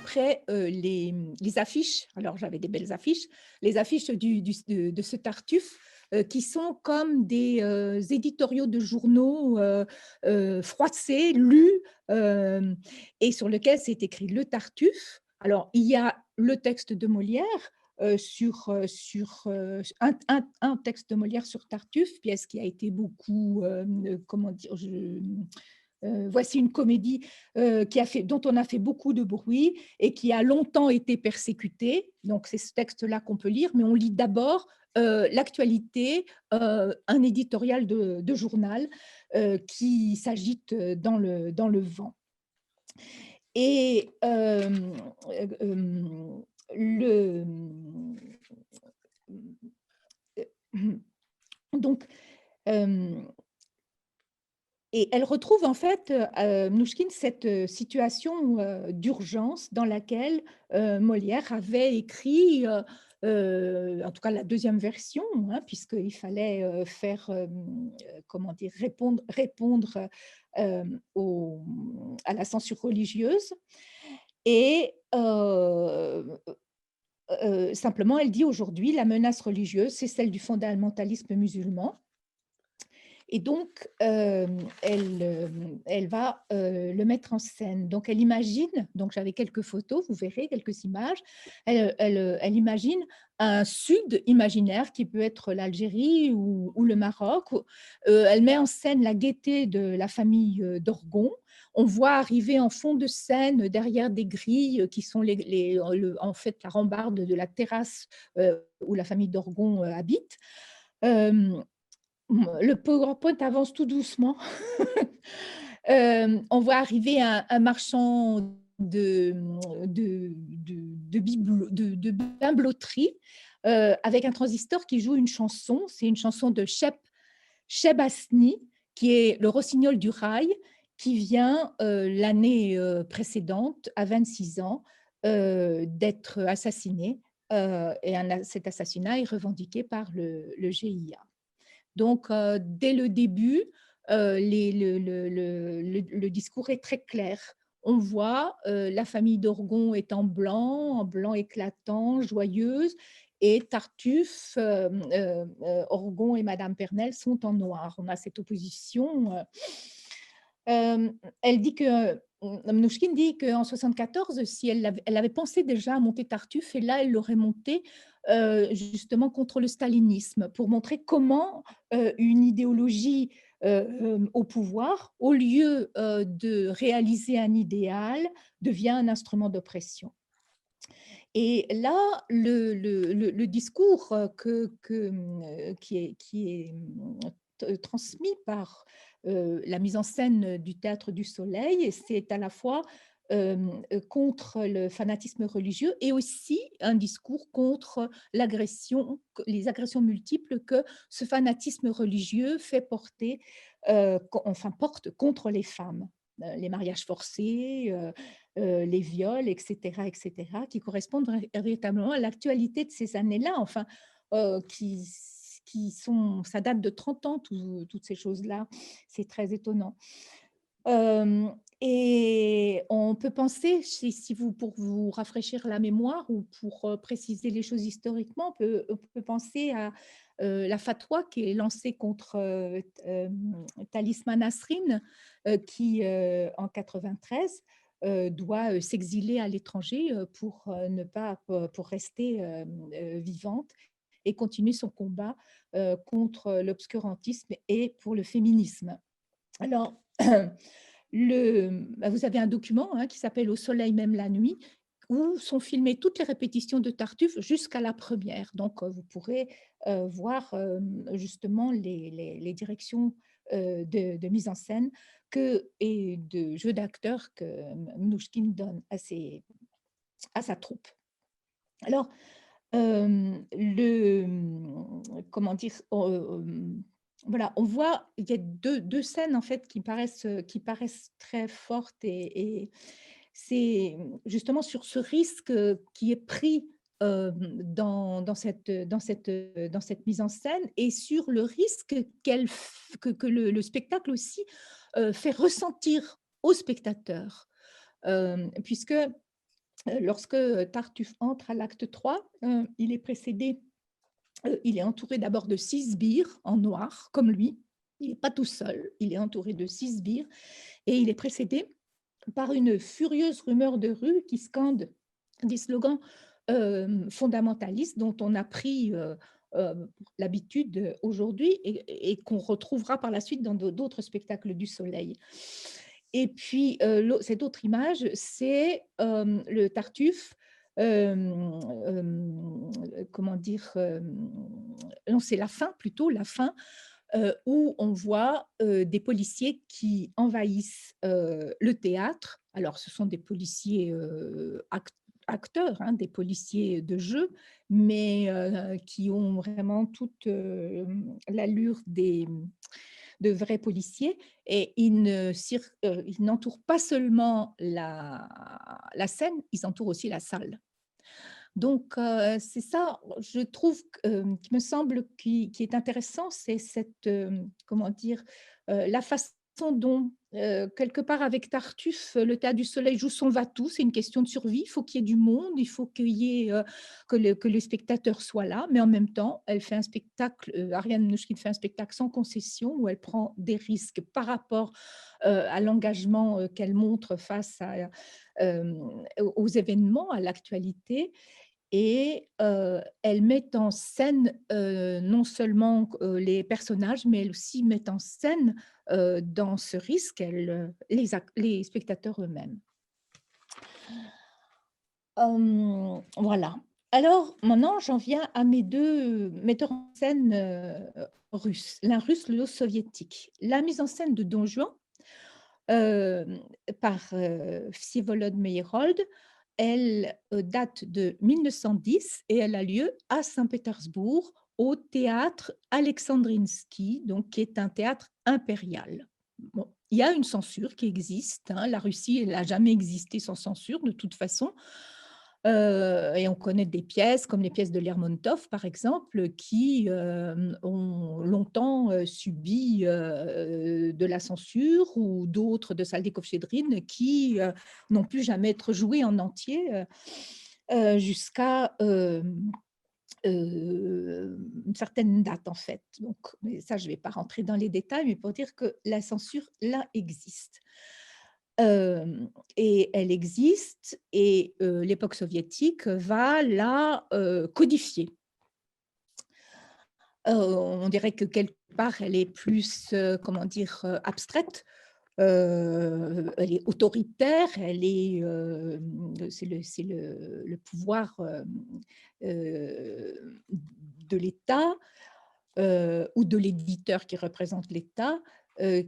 montrait les affiches. Alors, j'avais des belles affiches. Les affiches de ce Tartuffe, qui sont comme des éditoriaux de journaux froissés, lus, euh, et sur lequel c'est écrit le Tartuffe. Alors, il y a le texte de Molière, un texte de Molière sur Tartuffe, pièce qui a été beaucoup, comment dire, voici une comédie dont on a fait beaucoup de bruit et qui a longtemps été persécutée. Donc, c'est ce texte-là qu'on peut lire, mais on lit d'abord l'actualité, un éditorial de journal qui s'agite dans le vent. Et le, donc, et elle retrouve en fait, Mnouchkine, cette situation d'urgence dans laquelle Molière avait écrit, en tout cas la deuxième version, hein, puisqu'il fallait comment dire, répondre à la censure religieuse. Et simplement, elle dit aujourd'hui, la menace religieuse, c'est celle du fondamentalisme musulman. Et donc, elle va le mettre en scène. Donc, elle imagine, donc j'avais quelques photos, vous verrez, quelques images, elle imagine un sud imaginaire qui peut être l'Algérie ou le Maroc. Elle met en scène la gaieté de la famille d'Orgon. On voit arriver en fond de scène, derrière des grilles qui sont en fait la rambarde de la terrasse où la famille d'Orgon habite. Le PowerPoint avance tout doucement. On voit arriver un marchand de bimbeloterie avec un transistor qui joue une chanson. C'est une chanson de Cheb Asni, qui est le rossignol du rail, qui vient l'année précédente, à 26 ans, d'être assassiné. Et cet assassinat est revendiqué par le GIA. Donc, dès le début, le discours est très clair. On voit la famille d'Orgon est en blanc éclatant, joyeuse, et Tartuffe, Orgon et Madame Pernelle sont en noir. On a cette opposition. Elle dit que Mnouchkine dit qu'en 74, si elle avait pensé déjà à monter Tartuffe, et là, elle l'aurait monté justement contre le stalinisme, pour montrer comment une idéologie au pouvoir, au lieu de réaliser un idéal, devient un instrument d'oppression. Et là, le discours qui est transmis par la mise en scène du Théâtre du Soleil, c'est à la fois contre le fanatisme religieux et aussi un discours contre les agressions multiples que ce fanatisme religieux fait porte contre les femmes. Les mariages forcés, les viols, etc., qui correspondent véritablement à l'actualité de ces années-là, enfin, ça date de 30 ans, toutes ces choses-là. C'est très étonnant. Et on peut penser, pour vous rafraîchir la mémoire ou pour préciser les choses historiquement, on peut penser à la fatwa qui est lancée contre Talisman Nasrin, qui, en 93, doit s'exiler à l'étranger pour rester vivante et continuer son combat contre l'obscurantisme et pour le féminisme. Alors, vous avez un document qui s'appelle « Au soleil même la nuit », où sont filmées toutes les répétitions de Tartuffe jusqu'à la première. Donc, vous pourrez voir justement les directions de mise en scène et de jeu d'acteurs que Mnouchkine donne à sa troupe. Alors, comment dire, voilà, on voit, il y a deux scènes en fait qui paraissent très fortes et c'est justement sur ce risque qui est pris dans cette mise en scène et sur le risque que le spectacle aussi fait ressentir aux spectateurs, puisque Lorsque Tartuffe entre à l'acte 3, il est précédé, il est entouré d'abord de 6 sbires en noir, comme lui. Il n'est pas tout seul, il est entouré de 6 sbires et il est précédé par une furieuse rumeur de rue qui scande des slogans fondamentalistes dont on a pris l'habitude aujourd'hui et qu'on retrouvera par la suite dans d'autres spectacles du Soleil. Et puis, cette autre image, c'est le Tartuffe, comment dire, non, c'est la fin plutôt, la fin, où on voit des policiers qui envahissent le théâtre. Alors, ce sont des policiers acteurs, hein, des policiers de jeu, mais qui ont vraiment toute l'allure de vrais policiers. Et ils n'entourent pas seulement la scène, ils entourent aussi la salle. Donc, c'est ça, je trouve, qui me semble qui est intéressant, c'est cette, comment dire? La façon dont, quelque part avec Tartuffe, le Théâtre du Soleil joue son va-tout. C'est une question de survie. Il faut qu'il y ait du monde, il faut qu'il y ait, que les spectateurs soient là, mais en même temps, elle fait un spectacle, Ariane Mnouchkine fait un spectacle sans concession, où elle prend des risques par rapport, à l'engagement, qu'elle montre face à, aux événements, à l'actualité et elle met en scène, non seulement, les personnages, mais elle aussi met en scène, dans ce risque, les spectateurs eux-mêmes. Voilà. Alors maintenant, j'en viens à mes 2 metteurs en scène, russes, l'un russe, l'autre soviétique. La mise en scène de Don Juan, hem, par, Vsevolod Meyerold, elle, date de 1910 et elle a lieu à Saint-Pétersbourg, au théâtre Alexandrinsky, donc qui est un théâtre impérial. Bon, il y a une censure qui existe, hein, la Russie, elle n'a jamais existé sans censure de toute façon. Et on connaît des pièces comme les pièces de Lermontov, par exemple, qui, ont longtemps, subi, de la censure ou d'autres de Saldikov-Chedrine qui, n'ont pu jamais être jouées en entier, jusqu'à, une certaine date, en fait. Donc mais ça, je ne vais pas rentrer dans les détails, mais pour dire que la censure, là, existe. Et elle existe et l'époque soviétique va la, codifier. On dirait que quelque part, elle est plus, comment dire? Abstraite. Elle est autoritaire, elle est, c'est le pouvoir, de l'État, ou de l'éditeur qui représente l'État,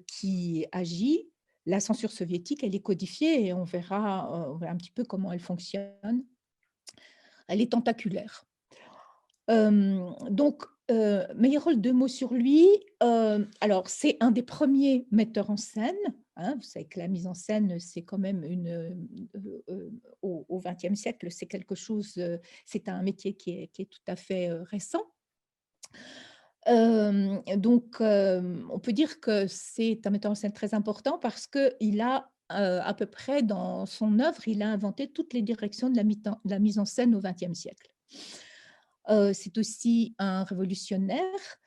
qui agit. La censure soviétique, elle est codifiée et on verra un petit peu comment elle fonctionne. Elle est tentaculaire. Donc, Meyerhold, 2 mots sur lui. Alors, c'est un des premiers metteurs en scène, hein. Vous savez que la mise en scène, c'est quand même au XXe siècle, c'est quelque chose, c'est un métier qui est tout à fait, récent. Donc, on peut dire que c'est un metteur en scène très important parce qu'il a, à peu près dans son œuvre, il a inventé toutes les directions de la mise en scène au XXe siècle. C'est aussi un révolutionnaire,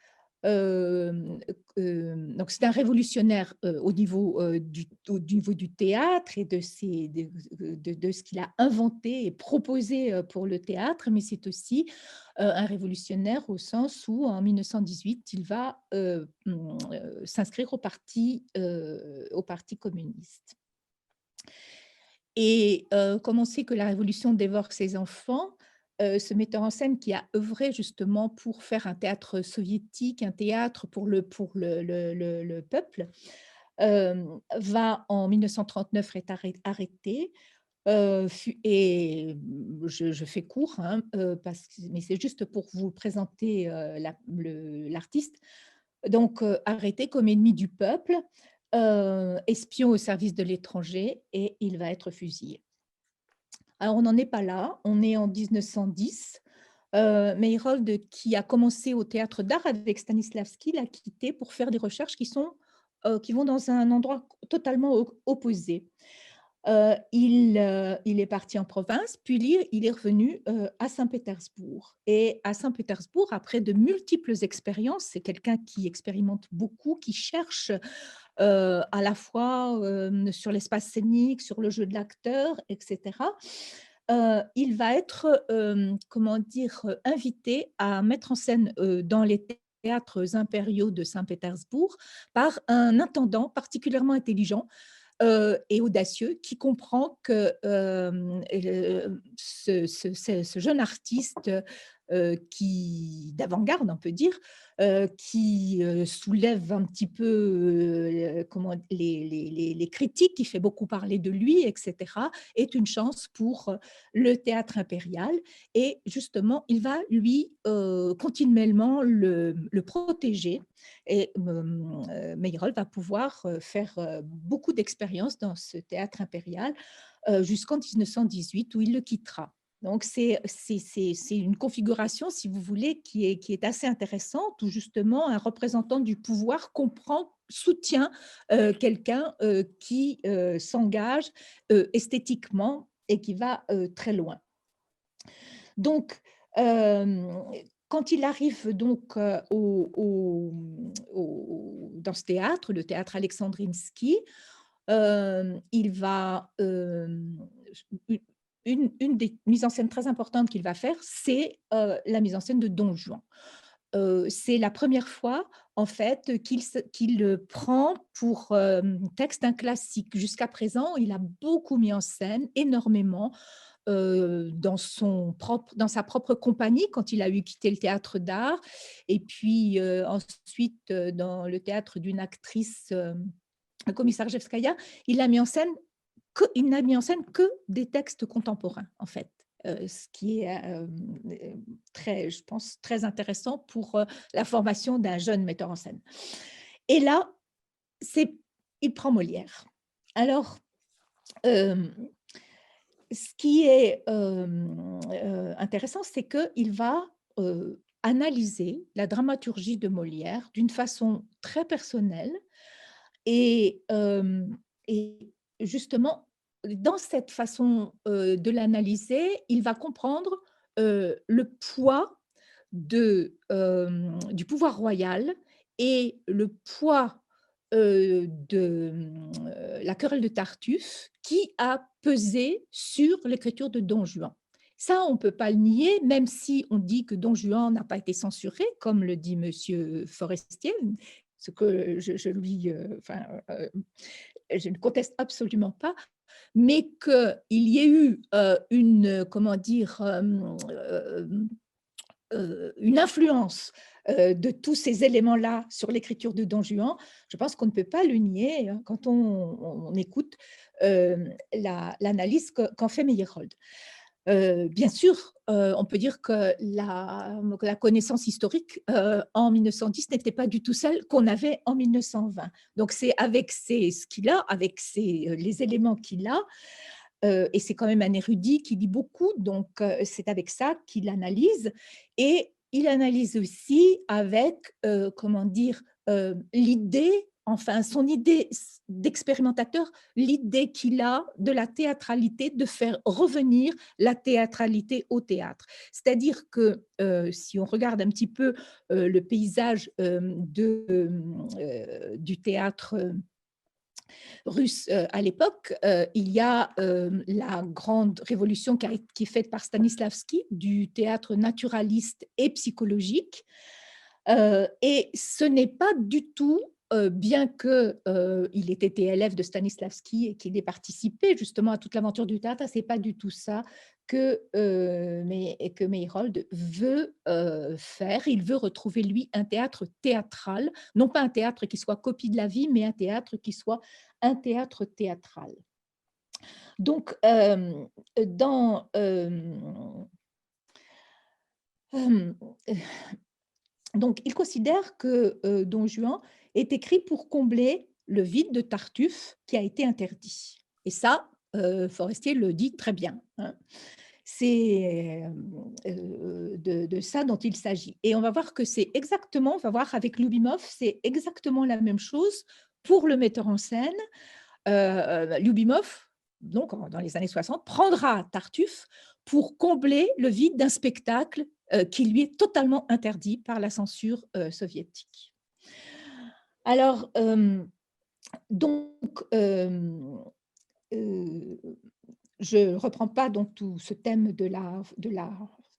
hem, donc c'est un révolutionnaire, au niveau du théâtre et de ce qu'il a inventé et proposé, pour le théâtre, mais c'est aussi, un révolutionnaire au sens où en 1918, il va, s'inscrire au parti communiste. Et comme on sait que la révolution dévore ses enfants, ce metteur en scène qui a œuvré justement pour faire un théâtre soviétique, un théâtre pour le peuple, va en 1939 être arrêté, fu et je fais court, hein, mais c'est juste pour vous présenter, l'artiste. Donc, arrêté comme ennemi du peuple, espion au service de l'étranger et il va être fusillé. Alors on n'en est pas là, on est en 1910. Meyerhold, qui a commencé au théâtre d'art avec Stanislavski, l'a quitté pour faire des recherches qui vont dans un endroit totalement opposé. Il est parti en province, puis il est revenu à Saint-Pétersbourg. Et à Saint-Pétersbourg, après de multiples expériences, c'est quelqu'un qui expérimente beaucoup, qui cherche à la fois sur l'espace scénique, sur le jeu de l'acteur, etc. Il va être, comment dire, invité à mettre en scène dans les théâtres impériaux de Saint-Pétersbourg par un intendant particulièrement intelligent et audacieux qui comprend que ce jeune artiste d'avant-garde, on peut dire, qui soulève un petit peu comment, les critiques, qui fait beaucoup parler de lui, etc., est une chance pour le théâtre impérial. Et justement, il va lui continuellement le protéger et Meyerhold va pouvoir faire beaucoup d'expériences dans ce théâtre impérial jusqu'en 1918 où il le quittera. Donc, c'est une configuration, si vous voulez, qui est assez intéressante, où justement un représentant du pouvoir comprend, soutient quelqu'un qui s'engage esthétiquement et qui va très loin. Donc, quand il arrive donc dans ce théâtre, le théâtre Alexandrinsky, il va une des mises en scène très importantes qu'il va faire, c'est la mise en scène de Don Juan. C'est la première fois en fait qu'il prend pour texte un classique. Jusqu'à présent, il a beaucoup mis en scène, énormément, dans sa propre compagnie quand il a eu quitté le théâtre d'art et puis ensuite dans le théâtre d'une actrice, Komissarjevskaïa, il n'a mis en scène que des textes contemporains en fait. Ce qui est très, je pense, très intéressant pour la formation d'un jeune metteur en scène. Et là, il prend Molière. Alors, ce qui est intéressant, c'est qu'il va analyser la dramaturgie de Molière d'une façon très personnelle et, et justement, dans cette façon de l'analyser, il va comprendre le poids du pouvoir royal et le poids de la querelle de Tartuffe qui a pesé sur l'écriture de Don Juan. Ça, on ne peut pas le nier, même si on dit que Don Juan n'a pas été censuré, comme le dit Monsieur Forestier, ce que je ne conteste absolument pas, mais qu'il y ait eu comment dire, une influence de tous ces éléments-là sur l'écriture de Don Juan, je pense qu'on ne peut pas le nier hein, quand on écoute l'analyse qu'en fait Meyerhold. Bien sûr, on peut dire que la connaissance historique en 1910 n'était pas du tout celle qu'on avait en 1920. Donc, c'est avec ce qu'il a, avec les éléments qu'il a, et c'est quand même un érudit qui lit beaucoup, donc c'est avec ça qu'il analyse. Et il analyse aussi avec, comment dire, l'idée, enfin son idée d'expérimentateur, l'idée qu'il a de la théâtralité, de faire revenir la théâtralité au théâtre. C'est-à-dire que si on regarde un petit peu le paysage du théâtre russe à l'époque, il y a la grande révolution qui est faite par Stanislavski du théâtre naturaliste et psychologique. Et ce n'est pas du tout, bien qu'il ait été élève de Stanislavski et qu'il ait participé justement à toute l'aventure du théâtre, ce n'est pas du tout ça que Meyerhold veut faire. Il veut retrouver, lui, un théâtre théâtral, non pas un théâtre qui soit copie de la vie, mais un théâtre qui soit un théâtre théâtral. Donc, dans... donc, il considère que Don Juan est écrit pour combler le vide de Tartuffe qui a été interdit. Et ça, Forestier le dit très bien. Hein. C'est de ça dont il s'agit. Et on va voir que c'est exactement, on va voir avec Lubimov, c'est exactement la même chose pour le metteur en scène. Lubimov, dans les années 60, prendra Tartuffe pour combler le vide d'un spectacle qui lui est totalement interdit par la censure soviétique. Alors, donc, euh, je ne reprends pas donc tout ce thème de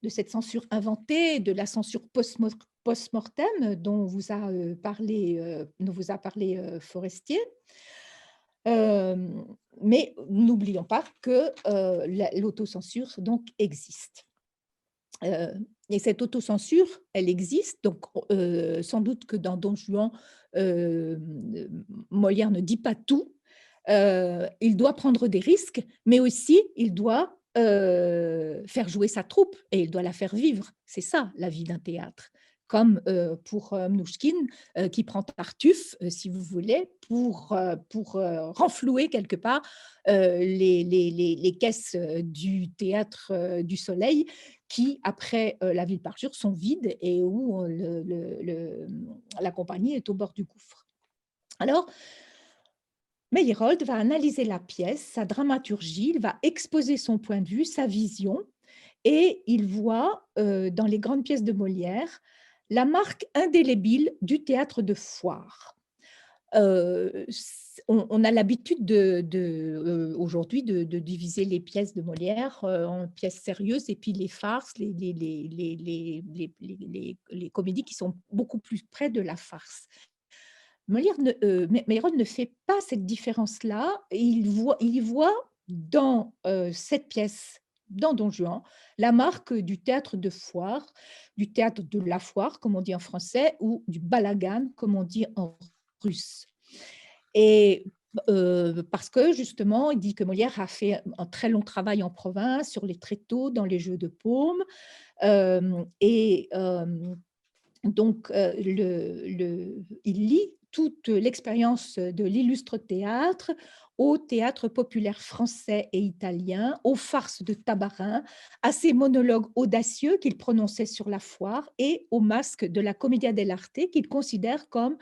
cette censure inventée, de la censure post-mortem dont vous a parlé Forestier. Mais n'oublions pas que l'autocensure donc existe. Et cette autocensure, elle existe, donc sans doute que dans Don Juan, euh, Molière ne dit pas tout. Il doit prendre des risques, mais aussi il doit faire jouer sa troupe et il doit la faire vivre. C'est ça la vie d'un théâtre. Comme pour Mnouchkine, qui prend Tartuffe, si vous voulez, pour renflouer quelque part les caisses du théâtre du Soleil, qui, après la ville parjure, sont vides et où la compagnie est au bord du gouffre. Alors, Meyerhold va analyser la pièce, sa dramaturgie, il va exposer son point de vue, sa vision, et il voit dans les grandes pièces de Molière la marque indélébile du théâtre de foire. On a l'habitude aujourd'hui de diviser les pièces de Molière en pièces sérieuses et puis les farces, les comédies qui sont beaucoup plus près de la farce. Meyerhold ne fait pas cette différence-là. Il y voit dans cette pièce, dans Don Juan, la marque du théâtre de foire, du théâtre de la foire, comme on dit en français, ou du balagan, comme on dit en russe. Et parce que justement, il dit que Molière a fait un très long travail en province sur les tréteaux, dans les jeux de paume, et donc il lie toute l'expérience de l'illustre théâtre au théâtre populaire français et italien, aux farces de Tabarin, à ses monologues audacieux qu'il prononçait sur la foire et aux masques de la Commedia dell'arte qu'il considère comme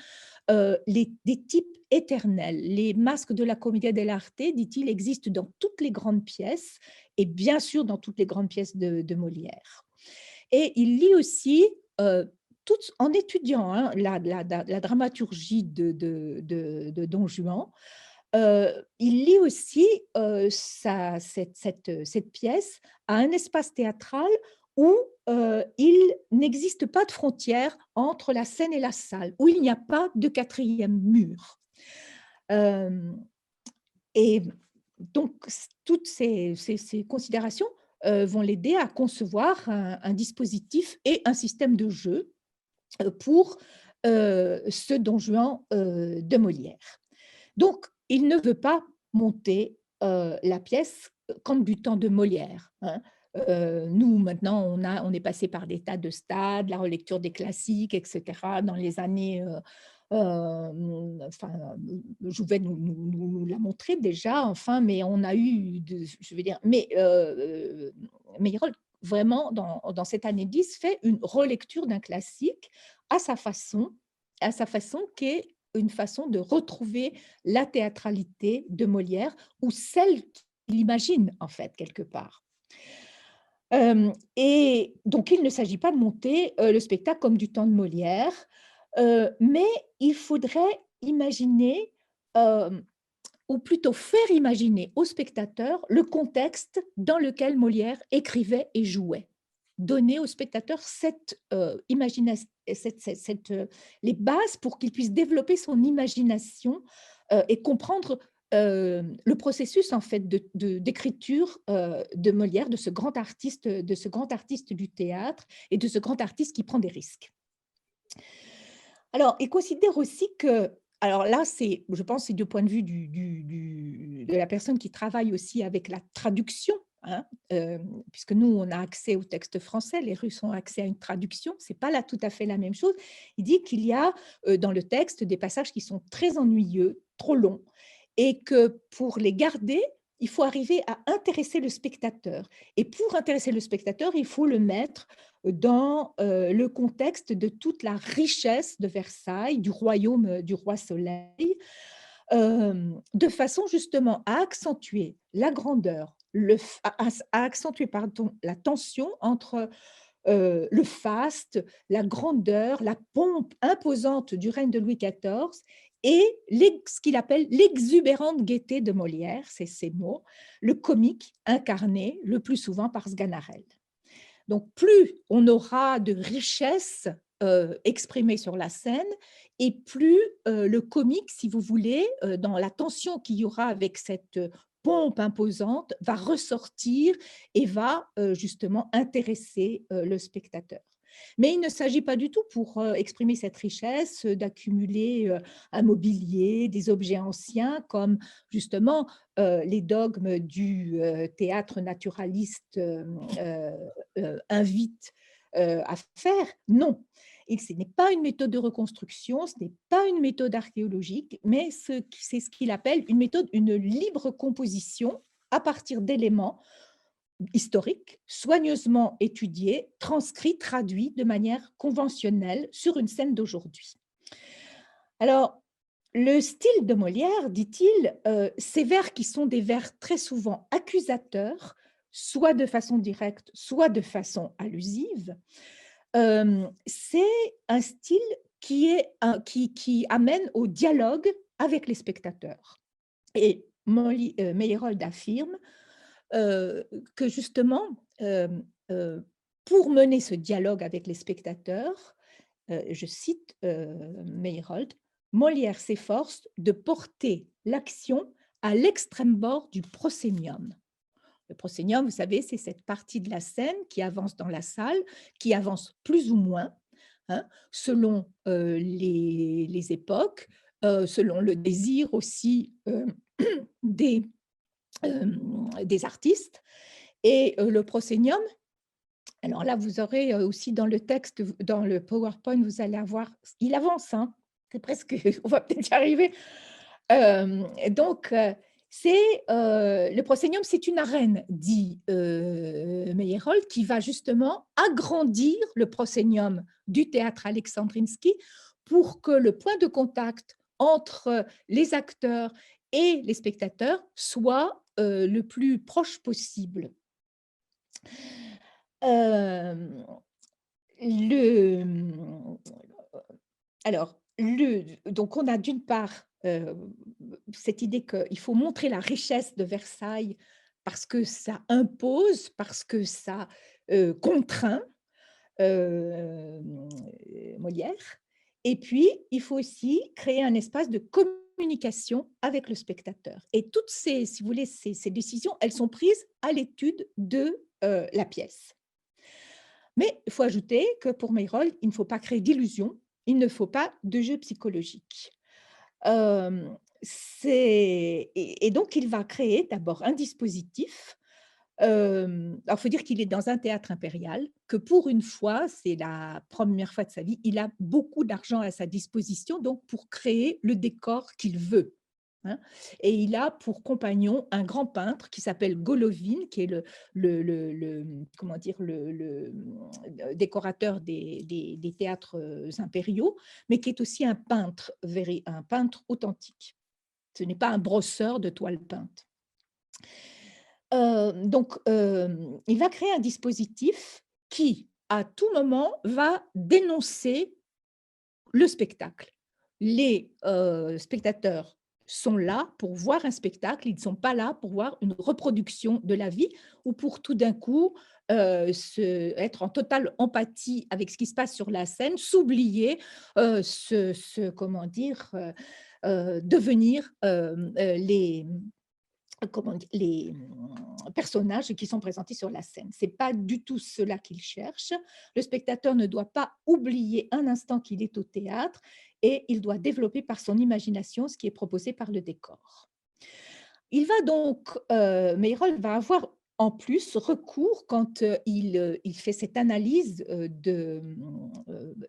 des types éternels. Les masques de la Commedia dell'arte, dit-il, existent dans toutes les grandes pièces et bien sûr dans toutes les grandes pièces de Molière. Et il lit aussi en étudiant la dramaturgie de Don Juan, il lit aussi cette pièce à un espace théâtral où il n'existe pas de frontière entre la scène et la salle, où il n'y a pas de quatrième mur. Et donc, toutes ces considérations vont l'aider à concevoir un dispositif et un système de jeu pour ce Don Juan de Molière. Donc, il ne veut pas monter la pièce comme du temps de Molière. Hein. Nous, maintenant, on est passé par des tas de stades, la relecture des classiques, etc. Dans les années, enfin, Jouvet nous l'a montré déjà, enfin, mais on a eu, je veux dire, mais Meyerhold, vraiment, dans cette année 10, fait une relecture d'un classique à sa façon qui est une façon de retrouver la théâtralité de Molière ou celle qu'il imagine, en fait, quelque part. Et donc, il ne s'agit pas de monter le spectacle comme du temps de Molière, mais il faudrait imaginer, ou plutôt faire imaginer aux spectateurs le contexte dans lequel Molière écrivait et jouait. Donner aux spectateurs les bases pour qu'il puisse développer son imagination et comprendre le processus en fait d'écriture de Molière, de ce grand artiste du théâtre et de ce grand artiste qui prend des risques. Alors, il considère aussi que, alors là, je pense, c'est du point de vue de la personne qui travaille aussi avec la traduction, hein, puisque nous, on a accès au texte français, les Russes ont accès à une traduction, c'est pas là tout à fait la même chose. Il dit qu'il y a dans le texte des passages qui sont très ennuyeux, trop longs, et que pour les garder, il faut arriver à intéresser le spectateur. Et pour intéresser le spectateur, il faut le mettre dans le contexte de toute la richesse de Versailles, du royaume du roi Soleil, de façon justement à accentuer la grandeur, à accentuer pardon, la tension entre le faste, la grandeur, la pompe imposante du règne de Louis XIV et ce qu'il appelle l'exubérante gaieté de Molière, c'est ces mots, le comique incarné le plus souvent par Sganarelle. Donc, plus on aura de richesse exprimée sur la scène, et plus le comique, si vous voulez, dans la tension qu'il y aura avec cette pompe imposante, va ressortir et va justement intéresser le spectateur. Mais il ne s'agit pas du tout pour exprimer cette richesse d'accumuler un mobilier, des objets anciens comme justement les dogmes du théâtre naturaliste invite à faire. Non, et ce n'est pas une méthode de reconstruction, ce n'est pas une méthode archéologique, mais c'est ce qu'il appelle une méthode, une libre composition à partir d'éléments historiques, soigneusement étudiés, transcrits, traduits de manière conventionnelle sur une scène d'aujourd'hui. Alors, le style de Molière, dit-il, ces vers qui sont des vers très souvent accusateurs, soit de façon directe, soit de façon allusive, c'est un style qui amène au dialogue avec les spectateurs. Et Meyerhold affirme que justement, pour mener ce dialogue avec les spectateurs, je cite Meyerhold, Molière s'efforce de porter l'action à l'extrême bord du proscenium. Le proscenium, vous savez, c'est cette partie de la scène qui avance dans la salle, qui avance plus ou moins, hein, selon les époques, selon le désir aussi des, des artistes. Et le proscenium, alors là, vous aurez aussi dans le texte, dans le PowerPoint, vous allez avoir, il avance, hein, c'est presque, on va peut-être y arriver. Donc, le proscenium, c'est une arène, dit Meyerhold, qui va justement agrandir le proscenium du théâtre Alexandrinsky pour que le point de contact entre les acteurs et les spectateurs soit le plus proche possible. Euh, le, alors, donc on a d'une part cette idée qu'il faut montrer la richesse de Versailles parce que ça impose, parce que ça contraint euh, Molière. Et puis, il faut aussi créer un espace de communication avec le spectateur. Et toutes ces, si vous voulez, ces décisions, elles sont prises à l'étude de la pièce. Mais il faut ajouter que pour Meyerhold, il ne faut pas créer d'illusions, il ne faut pas de jeu psychologique. Euh, et donc, il va créer d'abord un dispositif. Alors, il faut dire qu'il est dans un théâtre impérial, que pour une fois, c'est la première fois de sa vie, il a beaucoup d'argent à sa disposition, donc pour créer le décor qu'il veut. Hein. Et il a pour compagnon un grand peintre qui s'appelle Golovin, qui est comment dire, le décorateur des théâtres impériaux, mais qui est aussi un peintre authentique. Ce n'est pas un brosseur de toile peinte. Donc, il va créer un dispositif qui, à tout moment, va dénoncer le spectacle. Les spectateurs sont là pour voir un spectacle, ils ne sont pas là pour voir une reproduction de la vie ou pour tout d'un coup être en totale empathie avec ce qui se passe sur la scène, s'oublier, comment dire, devenir les personnages qui sont présentés sur la scène. Ce n'est pas du tout cela qu'il cherche. Le spectateur ne doit pas oublier un instant qu'il est au théâtre et il doit développer par son imagination ce qui est proposé par le décor. Il va donc, Meyerhold va avoir en plus recours quand il fait cette analyse et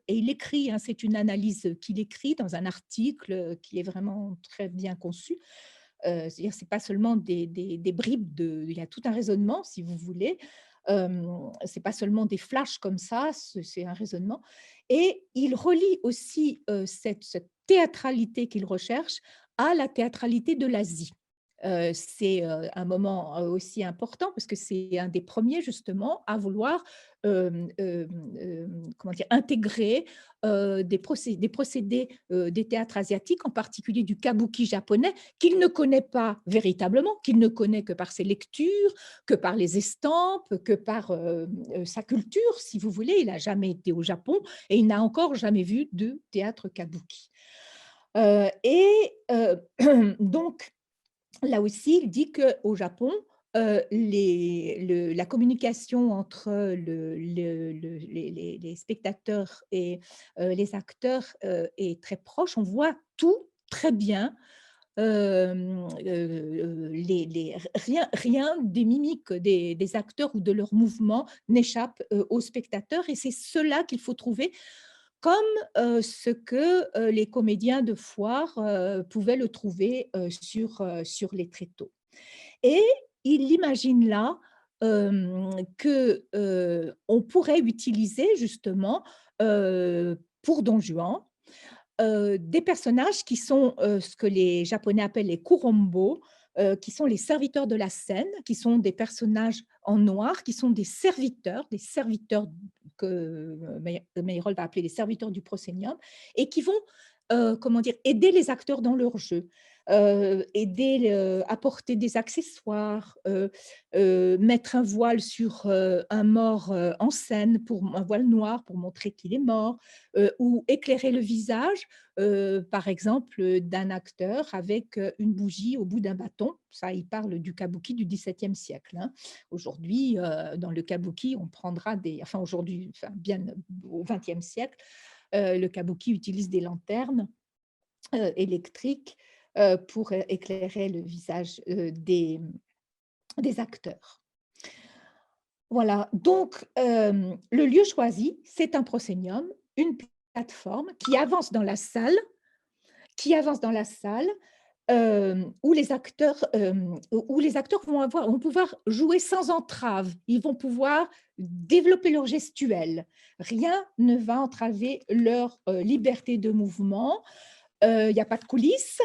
il écrit, hein, c'est une analyse qu'il écrit dans un article qui est vraiment très bien conçu. C'est-à-dire, ce n'est pas seulement des bribes, il y a tout un raisonnement, si vous voulez. Ce n'est pas seulement des flashs comme ça, c'est un raisonnement. Et il relie aussi cette théâtralité qu'il recherche à la théâtralité de l'Asie. C'est, un moment, aussi important parce que c'est un des premiers justement à vouloir, comment dire? Intégrer, des procédés, des théâtres asiatiques, en particulier du kabuki japonais, qu'il ne connaît pas véritablement, qu'il ne connaît que par ses lectures, que par les estampes, que par, sa culture, si vous voulez. Il n'a jamais été au Japon et il n'a encore jamais vu de théâtre kabuki. Donc là aussi, il dit qu'au Japon, la communication entre les spectateurs et les acteurs, est très proche. On voit tout très bien. Rien des mimiques des acteurs ou de leurs mouvements n'échappe, aux spectateurs et c'est cela qu'il faut trouver comme, ce que, les comédiens de foire, pouvaient le trouver, sur les tréteaux. Et il imagine là, que, on pourrait utiliser justement, pour Don Juan, des personnages qui sont, ce que les Japonais appellent les kurombo, qui sont les serviteurs de la scène, qui sont des personnages en noir, qui sont des serviteurs que Meyerhold va appeler les serviteurs du proscenium et qui vont, comment dire? Aider les acteurs dans leur jeu, aider apporter des accessoires, mettre un voile sur, un mort, en scène pour un voile noir pour montrer qu'il est mort, ou éclairer le visage, par exemple, d'un acteur avec, une bougie au bout d'un bâton. Ça, il parle du kabuki du XVIIe siècle, hein. Aujourd'hui, dans le kabuki, on prendra des enfin aujourd'hui, enfin bien au XXe siècle, le kabuki utilise des lanternes, électriques, pour éclairer le visage, des acteurs. Voilà, donc le lieu choisi, c'est un proscenium, une plateforme qui avance dans la salle, où les acteurs vont pouvoir jouer sans entrave. Ils vont pouvoir développer leur gestuelle. Rien ne va entraver leur, liberté de mouvement. Il y a pas de coulisses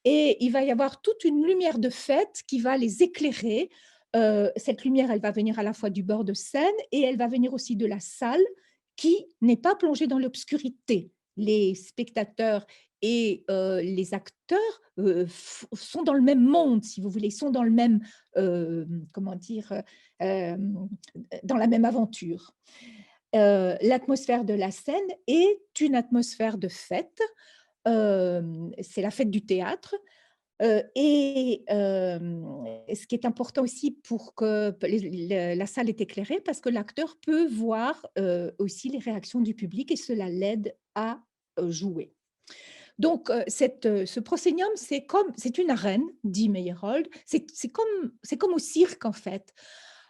et il va y avoir toute une lumière de fête qui va les éclairer. Cette lumière, elle va venir à la fois du bord de scène et elle va venir aussi de la salle qui n'est pas plongée dans l'obscurité. Les spectateurs et les acteurs, f sont dans le même monde, si vous voulez, ils sont dans le même, comment dire? Dans la même aventure. L'atmosphère de la scène est une atmosphère de fête. C'est la fête du théâtre, ce qui est important aussi pour que la salle est éclairée parce que l'acteur peut voir, aussi les réactions du public et cela l'aide à, jouer. Donc, ce proscenium, c'est une arène, dit Meyerhold, c'est comme au cirque en fait.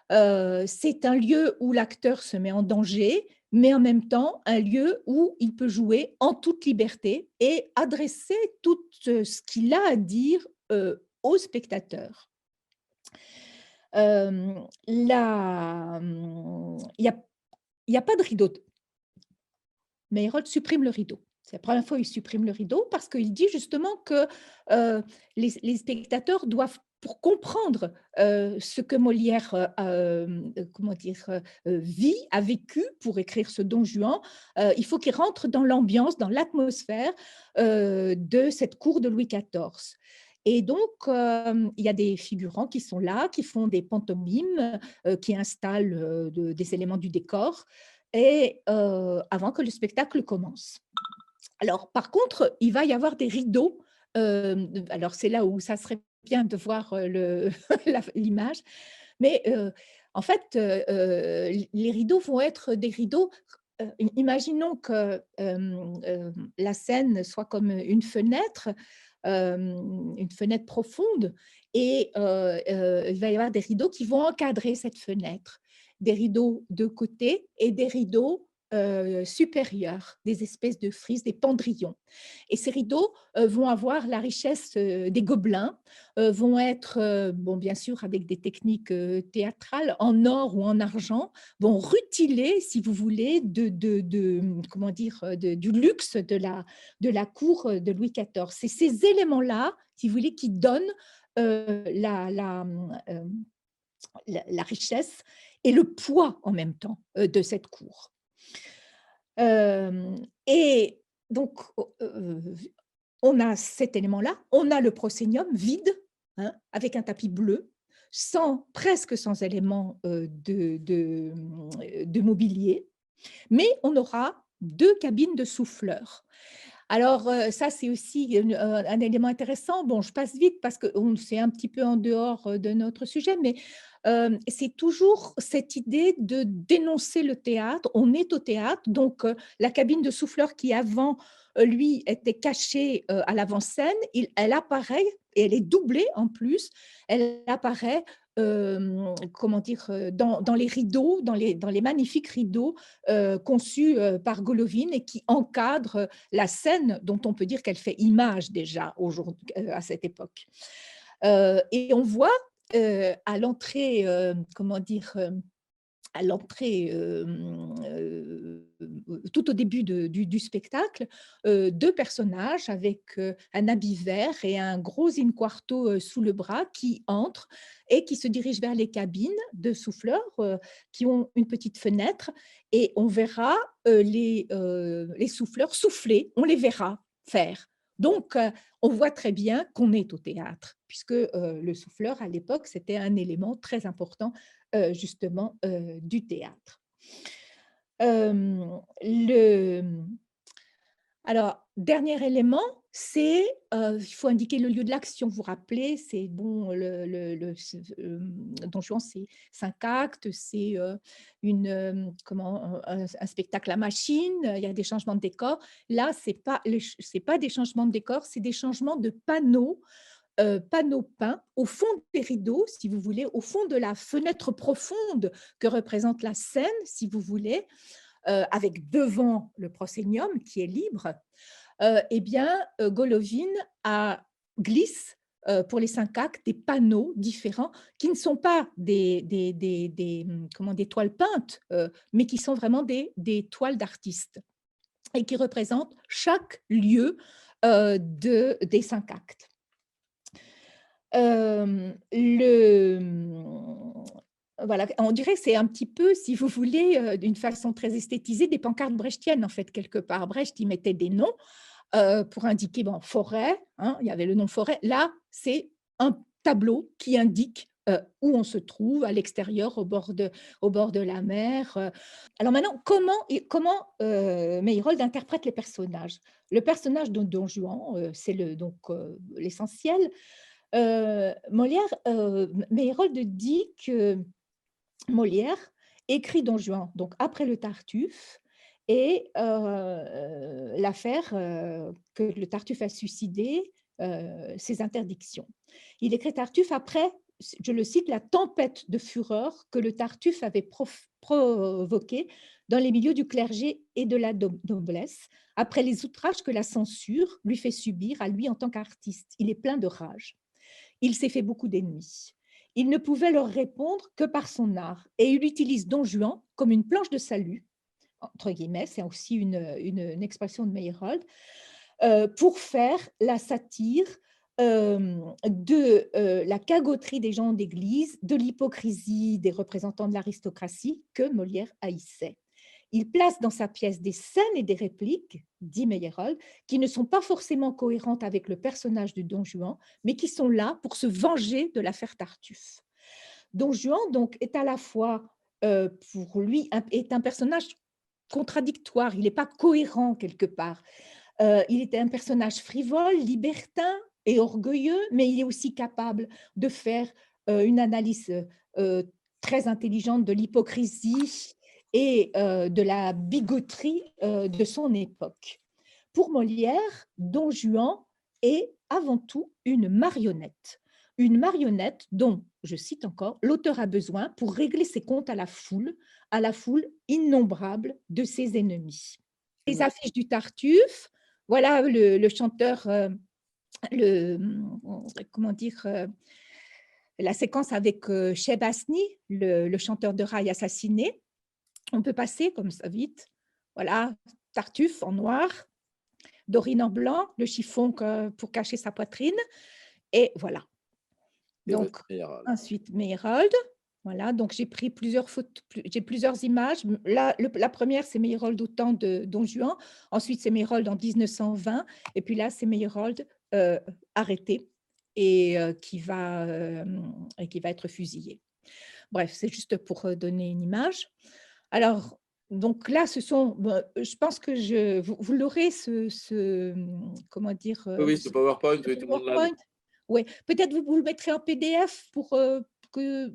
C'est un lieu où l'acteur se met en danger, mais en même temps un lieu où il peut jouer en toute liberté et adresser tout, ce qu'il a à dire, aux spectateurs. Il y a pas de rideau. Meyerhold supprime le rideau. C'est la première fois où il supprime le rideau parce qu'il dit justement que, les spectateurs doivent pour comprendre, ce que Molière, comment dire? A vécu pour écrire ce Don Juan, il faut qu'ils rentrent dans l'ambiance, dans l'atmosphère, de cette cour de Louis XIV et donc il y a des figurants qui sont là, qui font des pantomimes, qui installent, des éléments du décor et avant que le spectacle commence. Alors par contre, il va y avoir des rideaux, alors c'est là où ça serait bien de voir, l'image, mais en fait, les rideaux vont être des rideaux, imaginons que, la scène soit comme une fenêtre profonde et il va y avoir des rideaux qui vont encadrer cette fenêtre. Des rideaux de côté et des rideaux supérieures, des espèces de frises, des pendrillons. Et ces rideaux vont avoir la richesse des gobelins, vont être, bon, bien sûr, avec des techniques théâtrales, en or ou en argent, vont rutiler, si vous voulez, comment dire, du luxe de la cour de Louis XIV. C'est ces éléments-là, si vous voulez, qui donnent la richesse et le poids en même temps de cette cour. Et donc, on a cet élément-là, on a le proscenium vide, hein, avec un tapis bleu, presque sans éléments de mobilier, mais on aura 2 cabines de souffleurs. Alors, ça, c'est aussi un élément intéressant. Bon, je passe vite parce que c'est un petit peu en dehors de notre sujet, mais c'est toujours cette idée de dénoncer le théâtre. On est au théâtre, donc la cabine de souffleur qui avant, lui, était cachée à l'avant-scène, elle apparaît et elle est doublée en plus. Elle apparaît, comment dire, dans les rideaux, dans les magnifiques rideaux conçus par Golovin et qui encadrent la scène dont on peut dire qu'elle fait image déjà aujourd'hui, à cette époque. Et on voit à l'entrée, comment dire, à l'entrée, tout au début du spectacle, 2 personnages avec, un habit vert et un gros in quarto, sous le bras qui entrent et qui se dirigent vers les cabines de souffleurs, qui ont une petite fenêtre et on verra, les souffleurs souffler, on les verra faire. Donc, on voit très bien qu'on est au théâtre puisque, le souffleur à l'époque, c'était un élément très important, justement, du théâtre. Le Alors, dernier élément, c'est, il faut indiquer le lieu de l'action. Vous vous rappelez, c'est bon, Don Juan, c'est 5 actes, c'est, un spectacle à machine, il y a des changements de décor. Là, c'est pas des changements de décor, c'est des changements de panneaux peints au fond des rideaux, si vous voulez, au fond de la fenêtre profonde que représente la scène, si vous voulez, avec devant le proscenium qui est libre. Eh bien, Golovin glisse pour les 5 actes des panneaux différents qui ne sont pas des toiles peintes, mais qui sont vraiment des toiles d'artistes et qui représentent chaque lieu des 5 actes. Voilà, on dirait que c'est un petit peu, si vous voulez, d'une façon très esthétisée, des pancartes brechtiennes, en fait, quelque part. Brecht, il mettait des noms, pour indiquer, bon, forêt, hein, il y avait le nom forêt. Là, c'est un tableau qui indique, où on se trouve, à l'extérieur, au bord de la mer. Alors maintenant, Meyerhold interprète les personnages? Le personnage de Don Juan, c'est l'essentiel. Meyerhold dit que Molière écrit Don Juan, donc après le Tartuffe et l'affaire, que le Tartuffe a suicidé, ses interdictions. Il écrit Tartuffe après, je le cite: «La tempête de fureur que le Tartuffe avait provoquée dans les milieux du clergé et de la noblesse, après les outrages que la censure lui fait subir à lui en tant qu'artiste. Il est plein de rage. Il s'est fait beaucoup d'ennemis. Il ne pouvait leur répondre que par son art et il utilise Don Juan comme une planche de salut, entre guillemets, c'est aussi une expression de Meyerhold, pour faire la satire de la cagoterie des gens d'église, de l'hypocrisie des représentants de l'aristocratie que Molière haïssait. Il place dans sa pièce des scènes et des répliques, dit Meyerhold, qui ne sont pas forcément cohérentes avec le personnage de Don Juan, mais qui sont là pour se venger de l'affaire Tartuffe. Don Juan, donc, est à la fois, pour lui, est un personnage contradictoire, il n'est pas cohérent quelque part. Il était un personnage frivole, libertin et orgueilleux, mais il est aussi capable de faire une analyse très intelligente de l'hypocrisie et de la bigoterie de son époque. Pour Molière, Don Juan est avant tout une marionnette dont je cite encore, l'auteur a besoin pour régler ses comptes à la foule innombrable de ses ennemis. Les Mmh. affiches du Tartuffe, voilà le chanteur, comment dire, la séquence avec Cheb Hasni, le chanteur de raï assassiné. On peut passer comme ça vite. Voilà, Tartuffe en noir, Dorine en blanc, le chiffon pour cacher sa poitrine. Et voilà. Et ouais, Donc, Meyerhold. ensuite, Meyerhold. Voilà, donc j'ai pris plusieurs photos, j'ai plusieurs images. Là, la première, c'est Meyerhold au temps de Don Juan. Ensuite, c'est Meyerhold en 1920. Et puis là, c'est Meyerhold arrêté et qui va être fusillé. Bref, c'est juste pour donner une image. Alors, donc là, je pense que vous l'aurez, comment dire, Oui, oui, ce PowerPoint, ce oui, tout le monde l'a. PowerPoint. Oui, peut-être vous le mettrez en PDF que,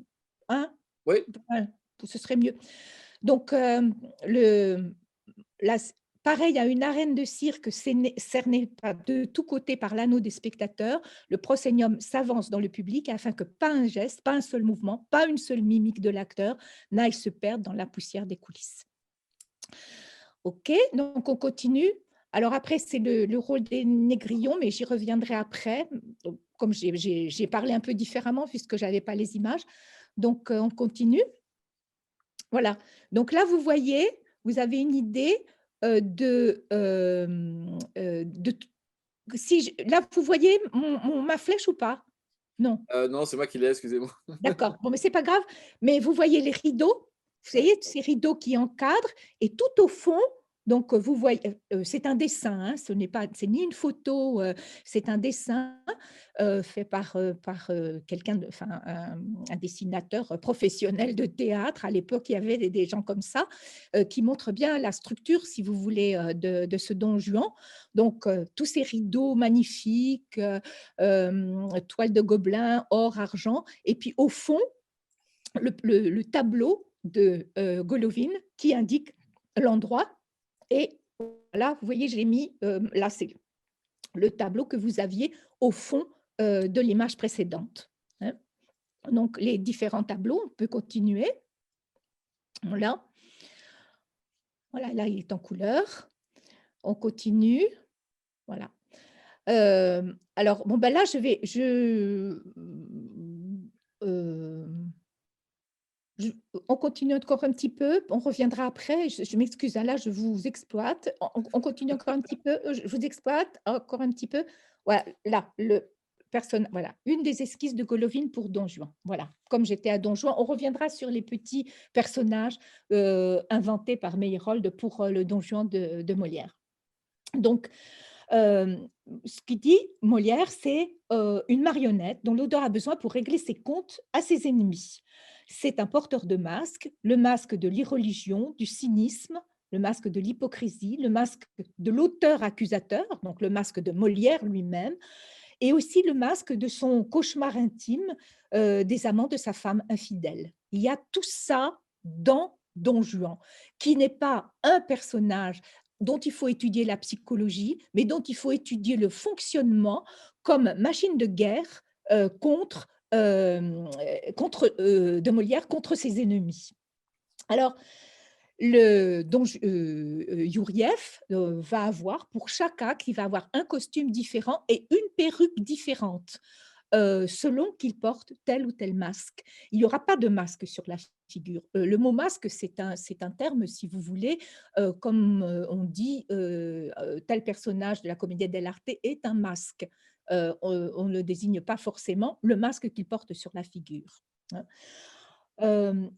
hein, Oui, ouais, ce serait mieux. Donc, le, là, pareil à une arène de cirque cernée de tous côtés par l'anneau des spectateurs, le proscénium s'avance dans le public afin que pas un geste, pas un seul mouvement, pas une seule mimique de l'acteur n'aille se perdre dans la poussière des coulisses. OK, donc on continue. Alors après, c'est le rôle des négrillons, mais j'y reviendrai après. Donc, comme j'ai parlé un peu différemment puisque je n'avais pas les images. Donc, on continue. Voilà. Donc là, vous voyez, vous avez une idée si là, vous voyez ma flèche ou pas? Non. non, c'est moi qui l'ai, excusez-moi. D'accord. Bon, mais c'est pas grave. Mais vous voyez les rideaux, vous Ouais. voyez ces rideaux qui encadrent et tout au fond, donc vous voyez, c'est un dessin, hein, c'est ni une photo, c'est un dessin, fait par quelqu'un enfin un dessinateur professionnel de théâtre. À l'époque, il y avait des gens comme ça, qui montrent bien la structure, si vous voulez, de ce Don Juan. Donc tous ces rideaux magnifiques, toile de gobelin, or, argent et puis au fond, le tableau de Golovin qui indique l'endroit. Et là, vous voyez, je l'ai mis, là, c'est le tableau que vous aviez au fond de l'image précédente. Hein. Donc, les différents tableaux, on peut continuer. Voilà, voilà, là, il est en couleur. On continue. Voilà. Alors, bon, ben là, euh, on continue encore un petit peu, on reviendra après. Je m'excuse, hein, là, je vous exploite. On continue encore un petit peu, je vous exploite encore un petit peu. Voilà, là, voilà, une des esquisses de Golovin pour Don Juan. Voilà, comme j'étais à Don Juan, on reviendra sur les petits personnages inventés par Meyerhold pour le Don Juan de Molière. Donc, ce qu'il dit, Molière, c'est une marionnette dont l'auteur a besoin pour régler ses comptes à ses ennemis. C'est un porteur de masque, le masque de l'irreligion, du cynisme, le masque de l'hypocrisie, le masque de l'auteur accusateur, donc le masque de Molière lui-même, et aussi le masque de son cauchemar intime des amants de sa femme infidèle. Il y a tout ça dans Don Juan, qui n'est pas un personnage dont il faut étudier la psychologie, mais dont il faut étudier le fonctionnement comme machine de guerre de Molière contre ses ennemis. Alors, Youriev va avoir, pour chaque acte, il va avoir un costume différent et une perruque différente, selon qu'il porte tel ou tel masque. Il n'y aura pas de masque sur la figure. Le mot masque, c'est un terme, si vous voulez, comme on dit, tel personnage de la Commedia dell'arte est un masque. On ne le désigne pas forcément le masque qu'il porte sur la figure. Hein.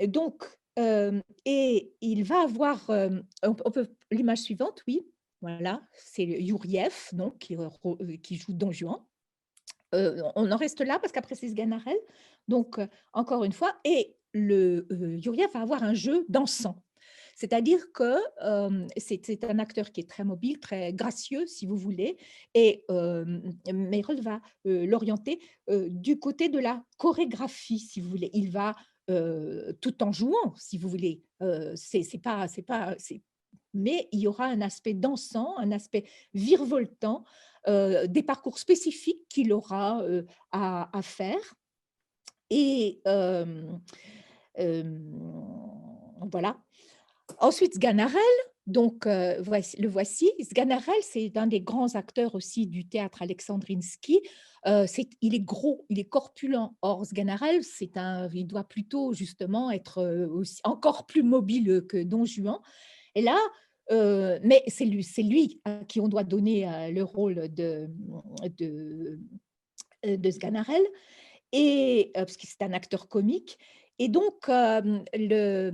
Donc, et il va avoir, on peut l'image suivante, oui, voilà, c'est Youriev, donc qui joue Don Juan. On en reste là parce qu'après c'est Sganarelle. Donc, encore une fois, et Youriev va avoir un jeu dansant. C'est-à-dire que c'est un acteur qui est très mobile, très gracieux, si vous voulez, et Meyerhold va l'orienter du côté de la chorégraphie, si vous voulez. Il va, tout en jouant, si vous voulez, mais il y aura un aspect dansant, un aspect virevoltant, des parcours spécifiques qu'il aura à faire. Et voilà. Ensuite, Sganarelle, donc le voici. Sganarelle, c'est un des grands acteurs aussi du théâtre alexandrinski. Il est gros, il est corpulent. Or, Sganarelle, il doit plutôt justement être aussi, encore plus mobile que Don Juan. Et là, mais c'est lui à qui on doit donner le rôle de, de Sganarelle et parce que c'est un acteur comique. Et donc, le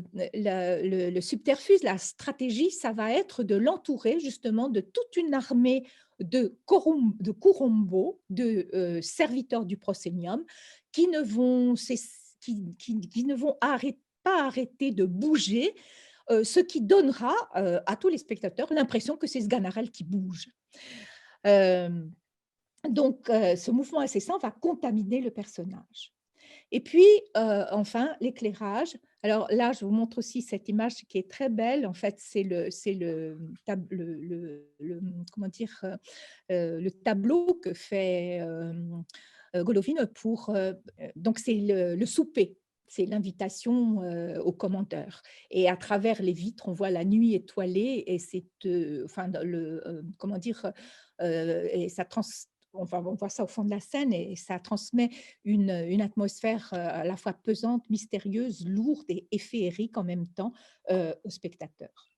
subterfuge, la stratégie, ça va être de l'entourer justement de toute une armée de Kurombo, de serviteurs du prosénium, qui ne vont, qui ne vont pas arrêter de bouger, ce qui donnera à tous les spectateurs l'impression que c'est Sganarelle qui bouge. Euh, donc, ce mouvement incessant va contaminer le personnage. Et puis, enfin, l'éclairage. Alors là, je vous montre aussi cette image qui est très belle. En fait, c'est comment dire, le tableau que fait Golovin pour. Donc, c'est le souper. C'est l'invitation aux commandeurs. Et à travers les vitres, on voit la nuit étoilée et c'est, enfin, comment dire, et ça enfin, on voit ça au fond de la scène et ça transmet une atmosphère à la fois pesante, mystérieuse, lourde et féerique en même temps aux spectateurs.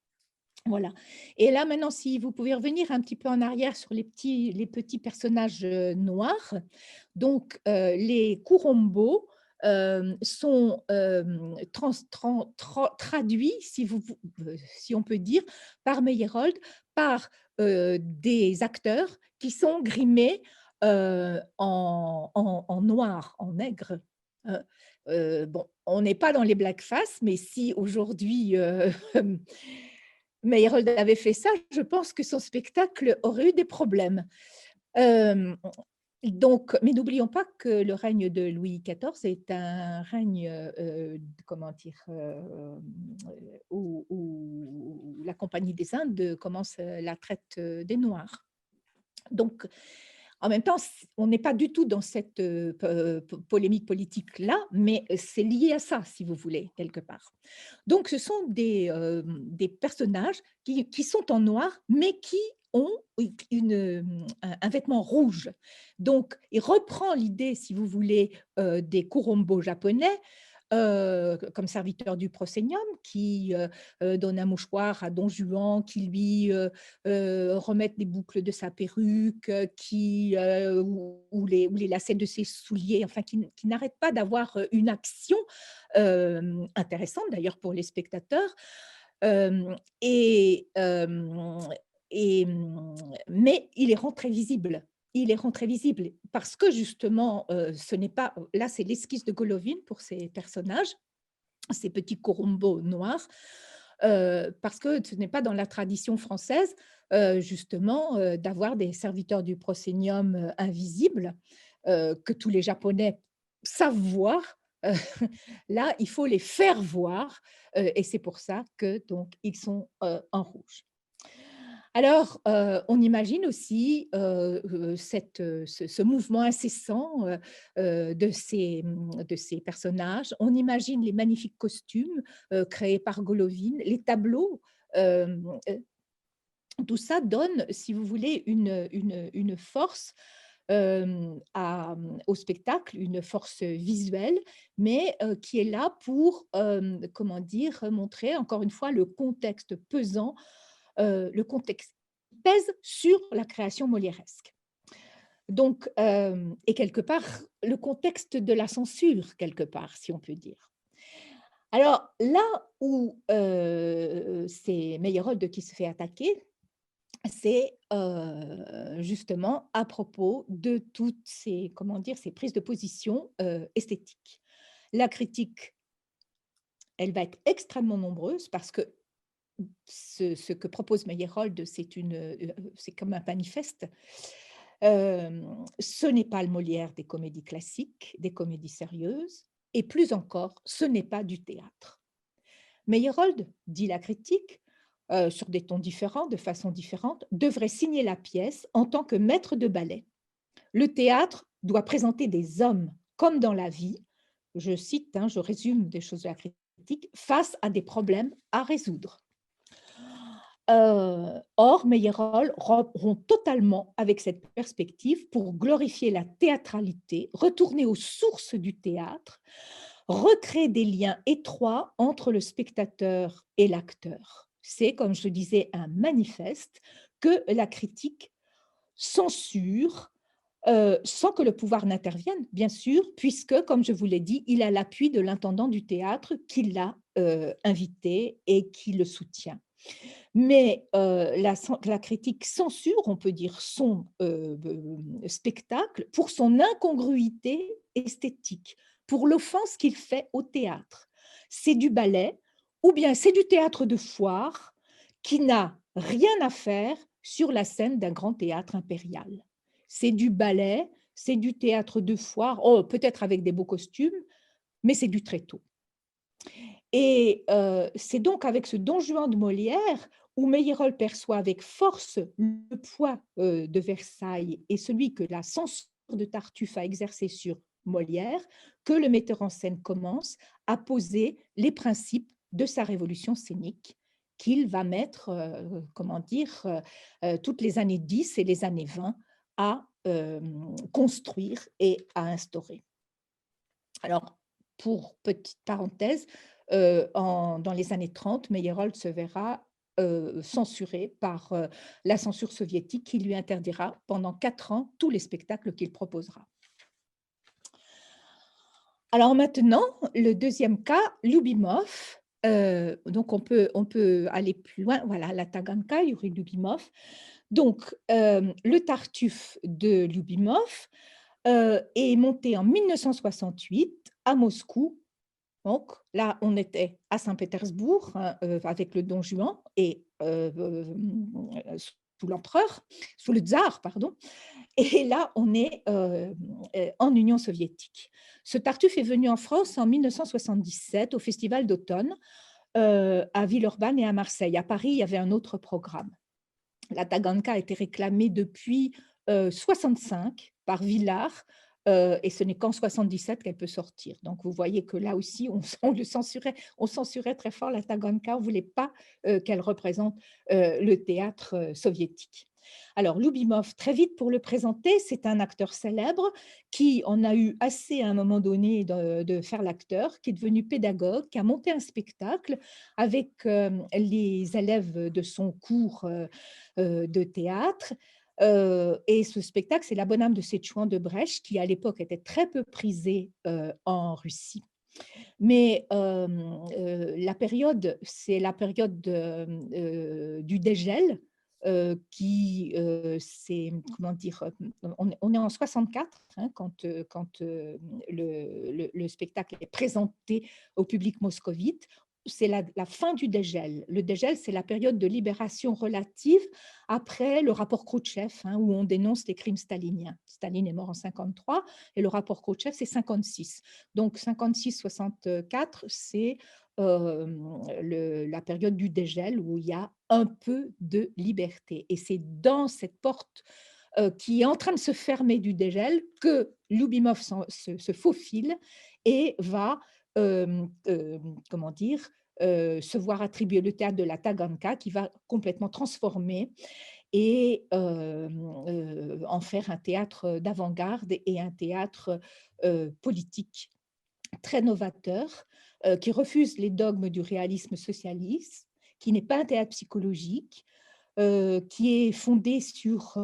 Voilà. Et là, maintenant, si vous pouvez revenir un petit peu en arrière sur les petits personnages noirs. Donc, les Kurombo sont traduits, si on peut dire, par Meyerhold, par des acteurs qui sont grimés en noir, en nègre. Bon, on n'est pas dans les blackface, mais si aujourd'hui Meyerhold avait fait ça, je pense que son spectacle aurait eu des problèmes. Donc, mais n'oublions pas que le règne de Louis XIV est un règne, comment dire, où la Compagnie des Indes commence la traite des Noirs. Donc, en même temps, on n'est pas du tout dans cette polémique politique-là, mais c'est lié à ça, si vous voulez, quelque part. Donc, ce sont des personnages qui sont en noir, mais qui ont un vêtement rouge. Donc, il reprend l'idée, si vous voulez, des Kurombo japonais, comme serviteur du prosénium, qui donne un mouchoir à Don Juan, qui lui remettent des boucles de sa perruque, ou les lacets de ses souliers, enfin, qui n'arrête pas d'avoir une action intéressante d'ailleurs pour les spectateurs. Euh, et, euh, mais il les rend très visibles. Il les rend très visibles parce que justement, ce n'est pas. Là, c'est l'esquisse de Golovin pour ces personnages, ces petits corumbos noirs, parce que ce n'est pas dans la tradition française, justement, d'avoir des serviteurs du prosénium invisibles, que tous les Japonais savent voir. Euh, Là, il faut les faire voir, et c'est pour ça que donc ils sont en rouge. Alors, on imagine aussi ce mouvement incessant de ces personnages. On imagine les magnifiques costumes créés par Golovin, les tableaux. euh, euh, Tout ça donne, si vous voulez, une force au spectacle, une force visuelle, mais qui est là pour, comment dire, montrer encore une fois le contexte pesant, le contexte pèse sur la création molièresque. Donc, et quelque part, le contexte de la censure, quelque part, si on peut dire. Alors, là où c'est Meyerhold qui se fait attaquer, c'est justement à propos de toutes ces, comment dire, ces prises de position esthétiques. La critique, elle va être extrêmement nombreuse parce que ce que propose Meyerhold, c'est comme un manifeste. Ce n'est pas le Molière des comédies classiques, des comédies sérieuses, et plus encore, ce n'est pas du théâtre. Meyerhold, dit la critique, sur des tons différents, de façon différente, devrait signer la pièce en tant que maître de ballet. Le théâtre doit présenter des hommes comme dans la vie, je cite, hein, je résume des choses de la critique, face à des problèmes à résoudre. Or, Meyerhold rompt totalement avec cette perspective pour glorifier la théâtralité, retourner aux sources du théâtre, recréer des liens étroits entre le spectateur et l'acteur. C'est, comme je le disais, un manifeste que la critique censure sans que le pouvoir n'intervienne, bien sûr, puisque, comme je vous l'ai dit, il a l'appui de l'intendant du théâtre qui l'a invité et qui le soutient. Mais la critique censure, on peut dire, son spectacle pour son incongruité esthétique, pour l'offense qu'il fait au théâtre. C'est du ballet ou bien c'est du théâtre de foire qui n'a rien à faire sur la scène d'un grand théâtre impérial. C'est du ballet, c'est du théâtre de foire, oh, peut-être avec des beaux costumes, mais c'est du tréteau. Et c'est donc avec ce Don Juan de Molière où Meyerhold perçoit avec force le poids de Versailles et celui que la censure de Tartuffe a exercé sur Molière, que le metteur en scène commence à poser les principes de sa révolution scénique qu'il va mettre, comment dire, toutes les années 10 et les années 20 à construire et à instaurer. Alors, pour petite parenthèse, dans les années 30, Meyerhold se verra censuré par la censure soviétique qui lui interdira pendant 4 ans tous les spectacles qu'il proposera. Alors maintenant, le deuxième cas, Lubimov. Donc on peut aller plus loin. Voilà, la Taganka, Yuri Lubimov. Donc, le Tartuffe de Lubimov est monté en 1968 à Moscou. Donc là, on était à Saint-Pétersbourg, hein, avec le Don Juan et sous l'empereur, sous le tsar, pardon. Et là, on est en Union soviétique. Ce Tartuffe est venu en France en 1977 au Festival d'automne à Villeurbanne et à Marseille. À Paris, il y avait un autre programme. La Taganka a été réclamée depuis 65 par Villard et ce n'est qu'en 77 qu'elle peut sortir. Donc, vous voyez que là aussi, on censurait très fort la Taganka. On ne voulait pas qu'elle représente le théâtre soviétique. Alors, Lubimov, très vite pour le présenter, c'est un acteur célèbre qui en a eu assez à un moment donné de faire l'acteur, qui est devenu pédagogue, qui a monté un spectacle avec les élèves de son cours de théâtre. Et ce spectacle, c'est La Bonne âme de Séchouan de Brest, qui à l'époque était très peu prisé en Russie. Mais la période, c'est la période du dégel, c'est, comment dire, on est en 64 hein, quand le spectacle est présenté au public moscovite. C'est la fin du dégel. Le dégel, c'est la période de libération relative après le rapport Khrouchtchev, hein, où on dénonce les crimes staliniens. Staline est mort en 53 et le rapport Khrouchtchev, c'est 56. Donc 56-64, c'est la période du dégel où il y a un peu de liberté. Et c'est dans cette porte qui est en train de se fermer du dégel que Lubimov se faufile et va, comment dire, se voir attribuer le théâtre de la Taganka qui va complètement transformer et en faire un théâtre d'avant-garde et un théâtre politique très novateur, qui refuse les dogmes du réalisme socialiste, qui n'est pas un théâtre psychologique, qui est fondé sur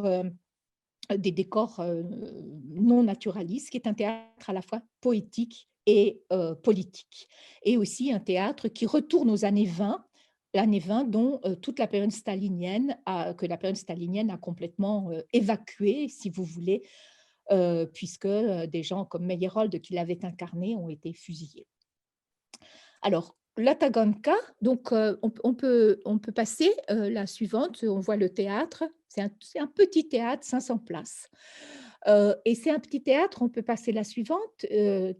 des décors non naturalistes, qui est un théâtre à la fois poétique et politique. Et aussi un théâtre qui retourne aux années 20, l'année 20 dont toute la période stalinienne, que la période stalinienne a complètement évacué, si vous voulez, puisque des gens comme Meyerhold, qui l'avaient incarné, ont été fusillés. Alors, la Taganka, donc on peut passer la suivante. On voit le théâtre. C'est un petit théâtre, 500 places. Et c'est un petit théâtre, on peut passer la suivante,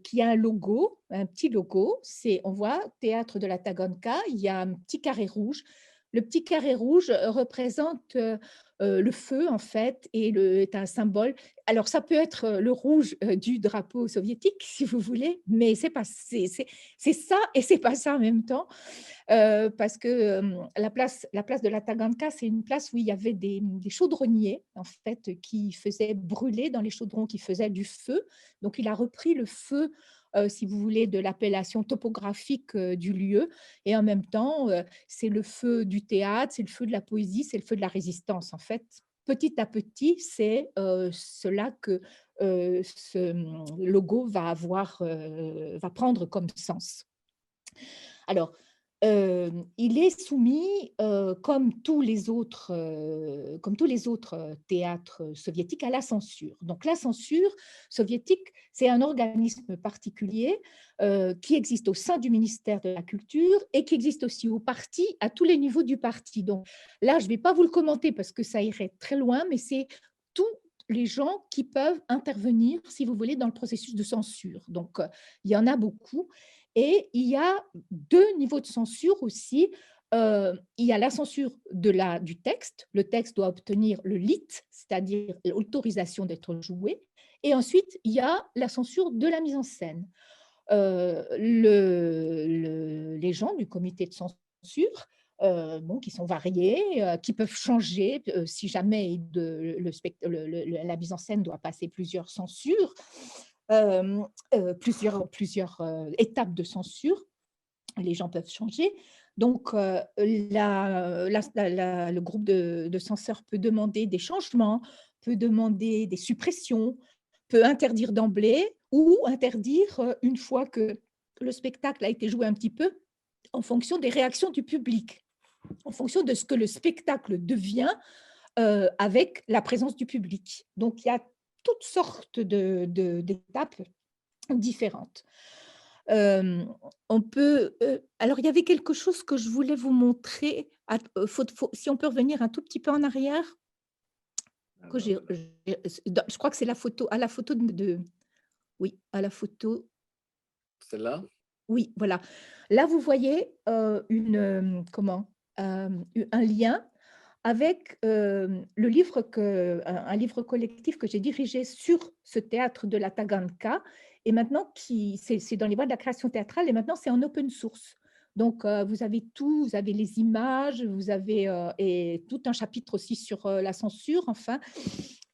qui a un logo, un petit logo. On voit théâtre de la Taganka, il y a un petit carré rouge. Le petit carré rouge représente le feu, en fait, est un symbole. Alors, ça peut être le rouge du drapeau soviétique, si vous voulez, mais c'est pas, c'est ça et c'est pas ça en même temps, parce que la place de la Taganka, c'est une place où il y avait des chaudronniers, en fait, qui faisaient brûler dans les chaudrons, qui faisaient du feu. Donc, il a repris le feu, si vous voulez, de l'appellation topographique du lieu. Et en même temps, c'est le feu du théâtre, c'est le feu de la poésie, c'est le feu de la résistance. En fait, petit à petit, c'est cela que ce logo va avoir, va prendre comme sens. Alors, il est soumis, comme tous les autres, théâtres, soviétiques, à la censure. Donc la censure soviétique, c'est un organisme particulier, qui existe au sein du ministère de la Culture et qui existe aussi au parti, à tous les niveaux du parti. Donc là, je ne vais pas vous le commenter parce que ça irait très loin, mais c'est tous les gens qui peuvent intervenir, si vous voulez, dans le processus de censure. Donc, il y en a beaucoup et il y a 2 niveaux de censure aussi. Il y a la censure du texte. Le texte doit obtenir le lit, c'est-à-dire l'autorisation d'être joué. Et ensuite, il y a la censure de la mise en scène. Les gens du comité de censure, bon, qui sont variés, qui peuvent changer si jamais la mise en scène doit passer plusieurs censures, plusieurs étapes de censure. Les gens peuvent changer. Donc, le groupe de censeurs peut demander des changements, peut demander des suppressions, peut interdire d'emblée ou interdire une fois que le spectacle a été joué un petit peu, en fonction des réactions du public, en fonction de ce que le spectacle devient avec la présence du public. Donc, il y a toutes sortes d'étapes différentes. On peut, alors il y avait quelque chose que je voulais vous montrer. Si on peut revenir un tout petit peu en arrière, que Alors, je crois que c'est la photo oui, à la photo, celle-là? oui, voilà. Là, vous voyez un lien avec le livre un livre collectif que j'ai dirigé sur ce théâtre de la Taganka et maintenant c'est dans les voies de la création théâtrale et maintenant c'est en open source. Donc vous avez tout, vous avez les images, vous avez et tout un chapitre aussi sur la censure, enfin.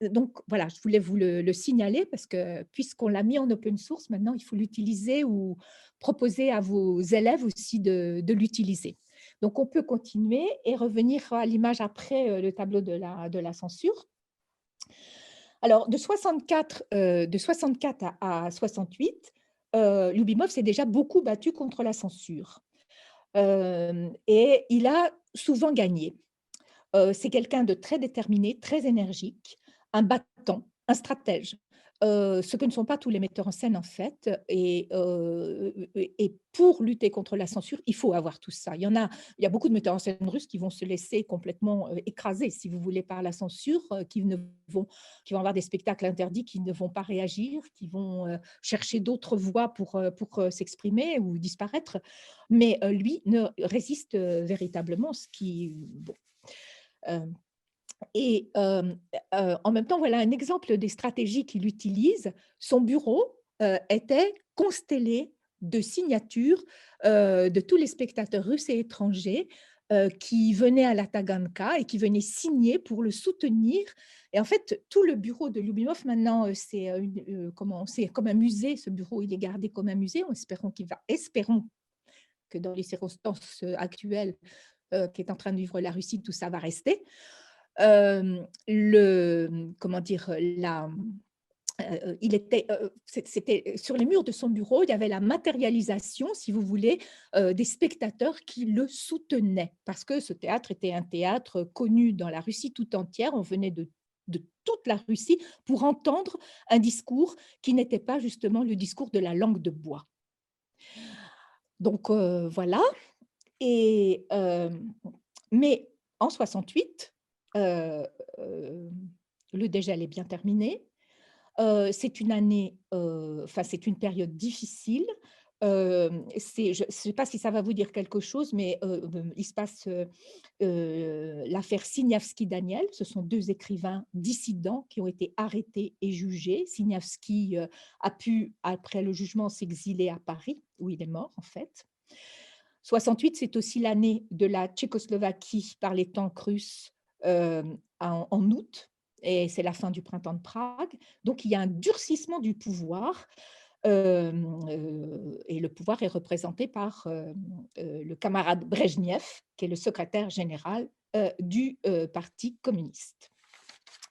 Donc voilà, je voulais vous le signaler parce que puisqu'on l'a mis en open source, maintenant il faut l'utiliser ou proposer à vos élèves aussi de l'utiliser. Donc, on peut continuer et revenir à l'image après le tableau de la censure. Alors, de 64 à 68, Lyubimov s'est déjà beaucoup battu contre la censure. Et il a souvent gagné. C'est quelqu'un de très déterminé, très énergique, un battant, un stratège, ce que ne sont pas tous les metteurs en scène en fait. Et pour lutter contre la censure, il faut avoir tout ça. Il y a beaucoup de metteurs en scène russes qui vont se laisser complètement écraser, si vous voulez, par la censure, qui vont avoir des spectacles interdits, qui ne vont pas réagir, qui vont chercher d'autres voies pour s'exprimer ou disparaître. Mais lui ne résiste véritablement, ce qui, bon, euh, et en même temps, voilà un exemple des stratégies qu'il utilise. Son bureau était constellé de signatures de tous les spectateurs russes et étrangers qui venaient à la Taganka et qui venaient signer pour le soutenir. Et en fait, tout le bureau de Lyubimov, maintenant, c'est comme un musée. Ce bureau, il est gardé comme un musée. Espérons que dans les circonstances actuelles qui est en train de vivre la Russie, tout ça va rester. Comment dire, c'était sur les murs de son bureau, il y avait la matérialisation, si vous voulez, des spectateurs qui le soutenaient, parce que ce théâtre était un théâtre connu dans la Russie tout entière. On venait de toute la Russie pour entendre un discours qui n'était pas justement le discours de la langue de bois. Donc voilà. Et, mais en 68, le dégel est bien terminé. C'est une année, enfin c'est une période difficile je ne sais pas si ça va vous dire quelque chose, mais il se passe l'affaire Siniavski-Daniel. Ce sont deux écrivains dissidents qui ont été arrêtés et jugés. Siniavski a pu, après le jugement, s'exiler à Paris, où il est mort en fait. 68, c'est aussi l'année de la Tchécoslovaquie par les tanks russes en août, et c'est la fin du printemps de Prague. Donc, il y a un durcissement du pouvoir, et le pouvoir est représenté par le camarade Brejnev, qui est le secrétaire général du Parti communiste.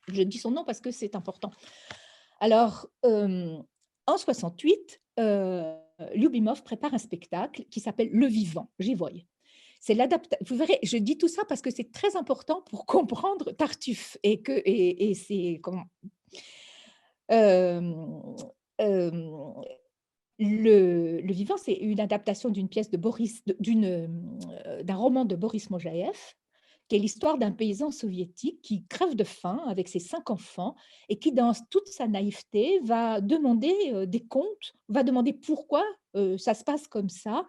Je dis son nom parce que c'est important. Alors, en 68, Lyubimov prépare un spectacle qui s'appelle Le Vivant. J'y voyais. C'est l'adaptation. Vous verrez, je dis tout ça parce que c'est très important pour comprendre Tartuffe et c'est comment. Le Vivant, c'est une adaptation d'une pièce de d'un roman de Boris Mojaïev, qui est l'histoire d'un paysan soviétique qui crève de faim avec ses 5 enfants et qui, dans toute sa naïveté, va demander des comptes, va demander pourquoi ça se passe comme ça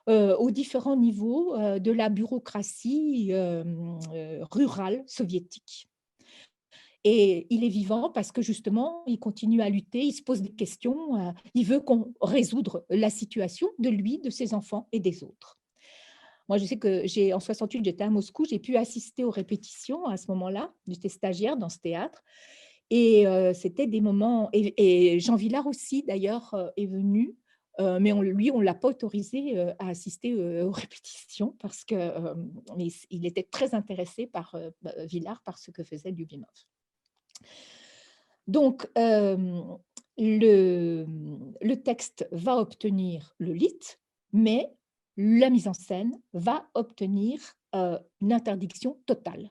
aux différents niveaux de la bureaucratie rurale soviétique. Et il est vivant parce que justement, il continue à lutter, il se pose des questions, il veut qu'on résoudre la situation de lui, de ses enfants et des autres. Moi, je sais que en 68, j'étais à Moscou, j'ai pu assister aux répétitions à ce moment-là. J'étais stagiaire dans ce théâtre. Et c'était des moments. Et Jean Vilar aussi, d'ailleurs, est venu. Mais lui, on ne l'a pas autorisé à assister aux répétitions parce que, mais il était très intéressé par Vilar, par ce que faisait Lyubimov. Donc, le texte va obtenir le lit, mais la mise en scène va obtenir une interdiction totale.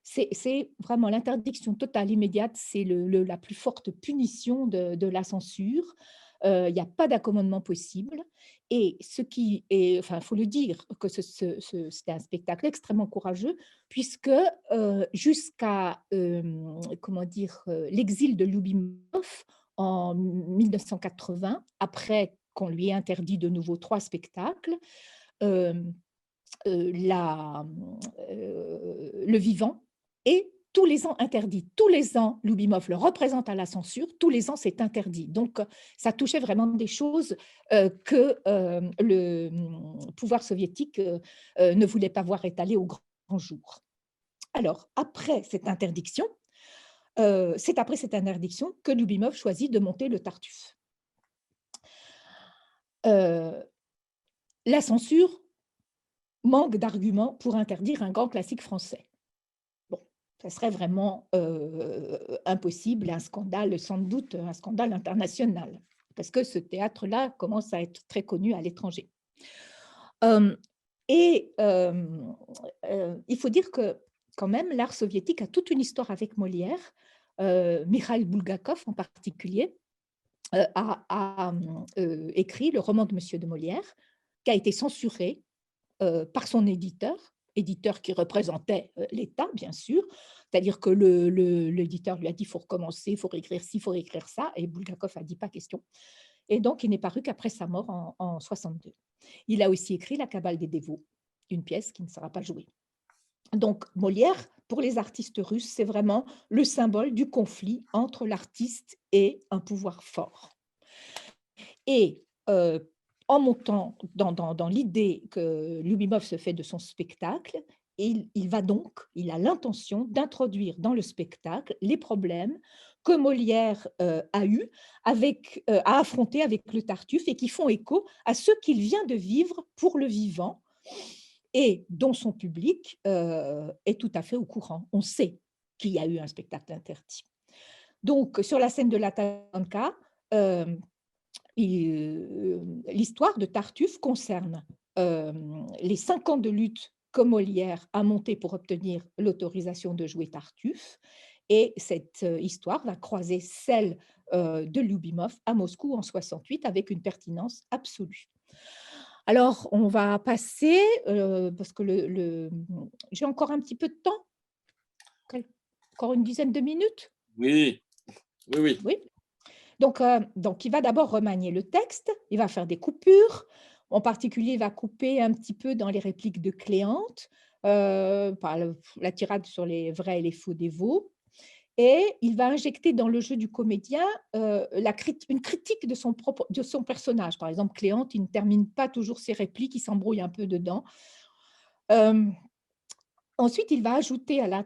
C'est vraiment l'interdiction totale immédiate, c'est la plus forte punition de la censure. Il n'y a pas d'accommodement possible. Et ce qui est, enfin, il faut le dire, que c'était un spectacle extrêmement courageux, puisque jusqu'à, comment dire, l'exil de Lyubimov en 1980, après qu'on lui ait interdit de nouveau 3 spectacles, euh, le vivant est tous les ans interdit. Tous les ans, Lyubimov le représente à la censure, tous les ans, c'est interdit. Donc, ça touchait vraiment des choses que le pouvoir soviétique ne voulait pas voir étalées au grand jour. Alors, après cette interdiction, c'est après cette interdiction que Lyubimov choisit de monter le Tartuffe. La censure manque d'arguments pour interdire un grand classique français. Bon, ça serait vraiment impossible, un scandale, sans doute un scandale international, parce que ce théâtre-là commence à être très connu à l'étranger. Il faut dire que quand même, l'art soviétique a toute une histoire avec Molière. Mikhail Bulgakov en particulier a écrit le roman de Monsieur de Molière, qui a été censuré par son éditeur qui représentait l'État, bien sûr. C'est-à-dire que l'éditeur lui a dit, il faut recommencer, il faut réécrire ci, il faut réécrire ça, et Bulgakov a dit, pas question. Et donc, il n'est paru qu'après sa mort en 62. Il a aussi écrit La Cabale des dévots, une pièce qui ne sera pas jouée. Donc, Molière, pour les artistes russes, c'est vraiment le symbole du conflit entre l'artiste et un pouvoir fort. Et en montant dans l'idée que Lyubimov se fait de son spectacle, il a l'intention d'introduire dans le spectacle les problèmes que Molière a affronté avec le Tartuffe et qui font écho à ce qu'il vient de vivre pour le vivant et dont son public est tout à fait au courant. On sait qu'il y a eu un spectacle interdit. Donc, sur la scène de la Tatanka, l'histoire de Tartuffe concerne les 5 ans de lutte que Molière a monté pour obtenir l'autorisation de jouer Tartuffe. Et cette histoire va croiser celle de Lyubimov à Moscou en 68 avec une pertinence absolue. Alors, on va passer, parce que j'ai encore un petit peu de temps, encore une dizaine de minutes. Oui, oui, oui. Oui. Donc, il va d'abord remanier le texte, il va faire des coupures. En particulier, il va couper un petit peu dans les répliques de Cléante, par la tirade sur les vrais et les faux dévots. Et il va injecter dans le jeu du comédien une critique de son personnage. Par exemple, Cléante, il ne termine pas toujours ses répliques, il s'embrouille un peu dedans. Euh, Ensuite, il va ajouter à la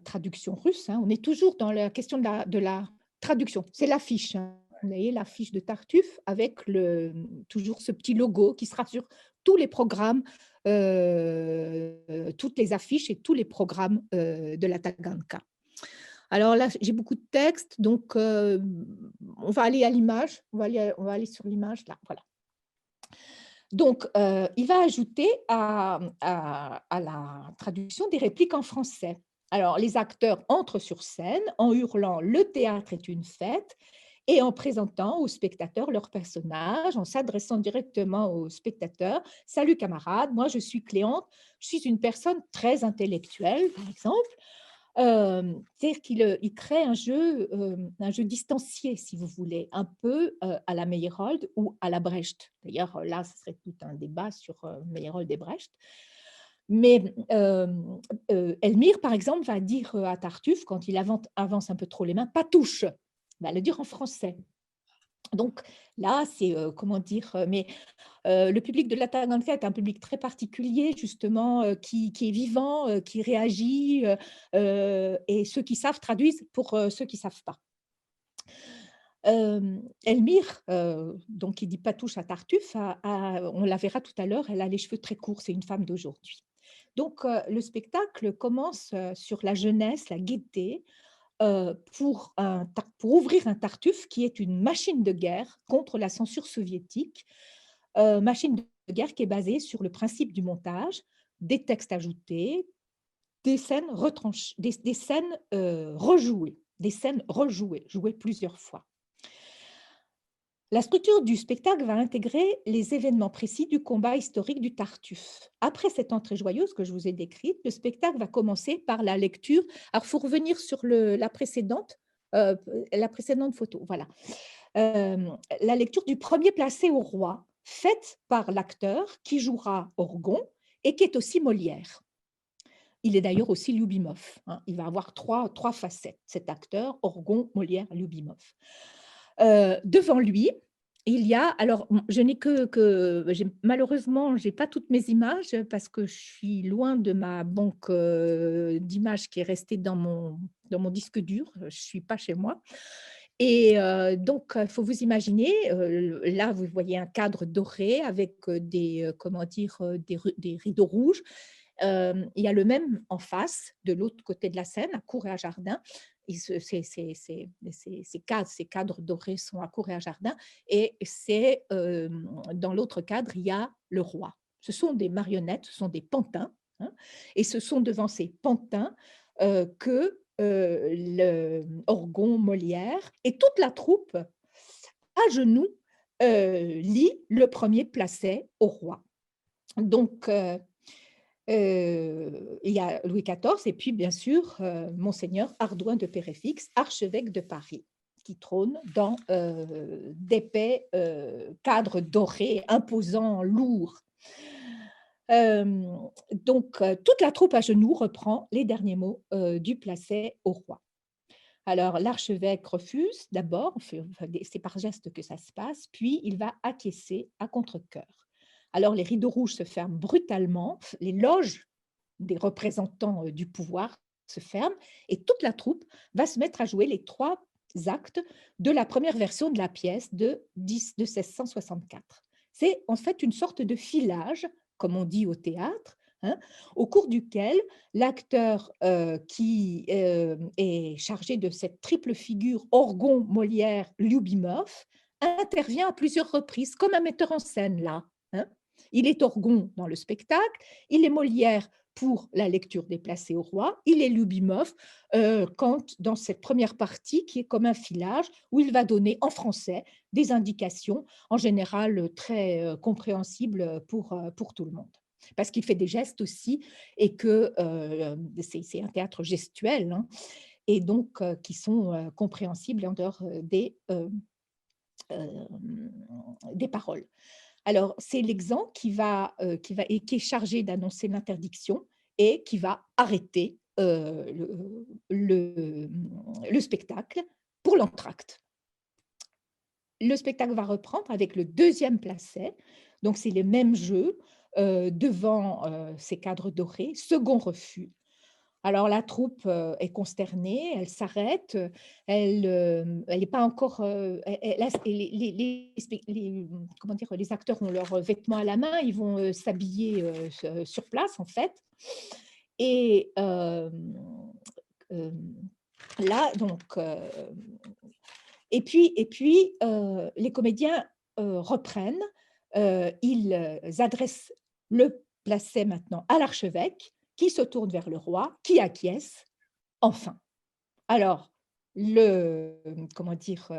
traduction russe, hein, on est toujours dans la question de la traduction, c'est l'affiche. Hein. Vous voyez l'affiche de Tartuffe avec toujours ce petit logo qui sera sur tous les programmes, toutes les affiches et tous les programmes de la Taganka. Alors là, j'ai beaucoup de textes, donc on va aller à l'image, on va aller sur l'image, là, voilà. Donc, il va ajouter à la traduction des répliques en français. Alors, les acteurs entrent sur scène en hurlant «Le théâtre est une fête» et en présentant aux spectateurs leurs personnages, en s'adressant directement aux spectateurs. «Salut camarades, moi je suis Cléante, je suis une personne très intellectuelle», par exemple. C'est-à-dire qu'il crée un jeu distancié, si vous voulez, un peu à la Meyerhold ou à la Brecht. D'ailleurs, là, ce serait tout un débat sur Meyerhold et Brecht. Mais Elmire, par exemple, va dire à Tartuffe, quand il avance un peu trop les mains, «pas touche», il va le dire en français. Donc là, c'est, comment dire, mais le public de la Taganka est un public très particulier, justement, qui est vivant, qui réagit, et ceux qui savent traduisent pour ceux qui ne savent pas. Elmire, donc qui dit Patouche à Tartuffe, on la verra tout à l'heure, elle a les cheveux très courts, c'est une femme d'aujourd'hui. Donc le spectacle commence sur la jeunesse, la gaieté, pour ouvrir un Tartuffe qui est une machine de guerre contre la censure soviétique, machine de guerre qui est basée sur le principe du montage, des textes ajoutés, des scènes des scènes rejouées, jouées plusieurs fois. La structure du spectacle va intégrer les événements précis du combat historique du Tartuffe. Après cette entrée joyeuse que je vous ai décrite, le spectacle va commencer par la lecture. Alors, il faut revenir sur la précédente photo. Voilà. La lecture du premier placé au roi, faite par l'acteur qui jouera Orgon et qui est aussi Molière. Il est d'ailleurs aussi Lyubimov. Hein. Il va avoir trois facettes, cet acteur, Orgon, Molière, Lyubimov. Devant lui, il y a, alors je n'ai malheureusement, je n'ai pas toutes mes images parce que je suis loin de ma banque d'images qui est restée dans mon disque dur, je ne suis pas chez moi. Et donc, il faut vous imaginer, là, vous voyez un cadre doré avec comment dire, des rideaux rouges. Il y a le même en face, de l'autre côté de la scène, à cour et à jardin. Ces cadres dorés sont à cour et à jardin. Et dans l'autre cadre, il y a le roi. Ce sont des marionnettes, ce sont des pantins. Hein, et ce sont devant ces pantins que Orgon, Molière et toute la troupe, à genoux, lit le premier placet au roi. Donc, il y a Louis XIV et puis, bien sûr, Monseigneur Ardouin de Péréfixe, archevêque de Paris, qui trône dans d'épais cadres dorés, imposants, lourds. Donc, toute la troupe à genoux reprend les derniers mots du placet au roi. Alors, l'archevêque refuse d'abord, c'est par geste que ça se passe, puis il va acquiescer à contre-cœur. Alors, les rideaux rouges se ferment brutalement, les loges des représentants du pouvoir se ferment et toute la troupe va se mettre à jouer les 3 actes de la première version de la pièce de 1664. C'est en fait une sorte de filage, comme on dit au théâtre, hein, au cours duquel l'acteur qui est chargé de cette triple figure Orgon, Molière, Lyubimov intervient à plusieurs reprises, comme un metteur en scène là. Hein. Il est Orgon dans le spectacle, il est Molière pour la lecture des placés au roi, il est Lyubimov dans cette première partie qui est comme un filage où il va donner en français des indications, en général très compréhensibles pour tout le monde. Parce qu'il fait des gestes aussi et que c'est un théâtre gestuel, hein, et donc qui sont compréhensibles en dehors euh, des paroles. Alors, c'est l'exemple et qui est chargé d'annoncer l'interdiction et qui va arrêter le spectacle pour l'entracte. Le spectacle va reprendre avec le deuxième placet. Donc, c'est les mêmes jeux devant ces cadres dorés. Second refus. Alors, la troupe est consternée, elle s'arrête, elle n'est pas encore. Comment dire, les acteurs ont leurs vêtements à la main, ils vont s'habiller sur place, en fait. Et là, donc. Et puis les comédiens reprennent, ils adressent le placet maintenant à l'archevêque, qui se tourne vers le roi, qui acquiesce, enfin. Alors, comment dire,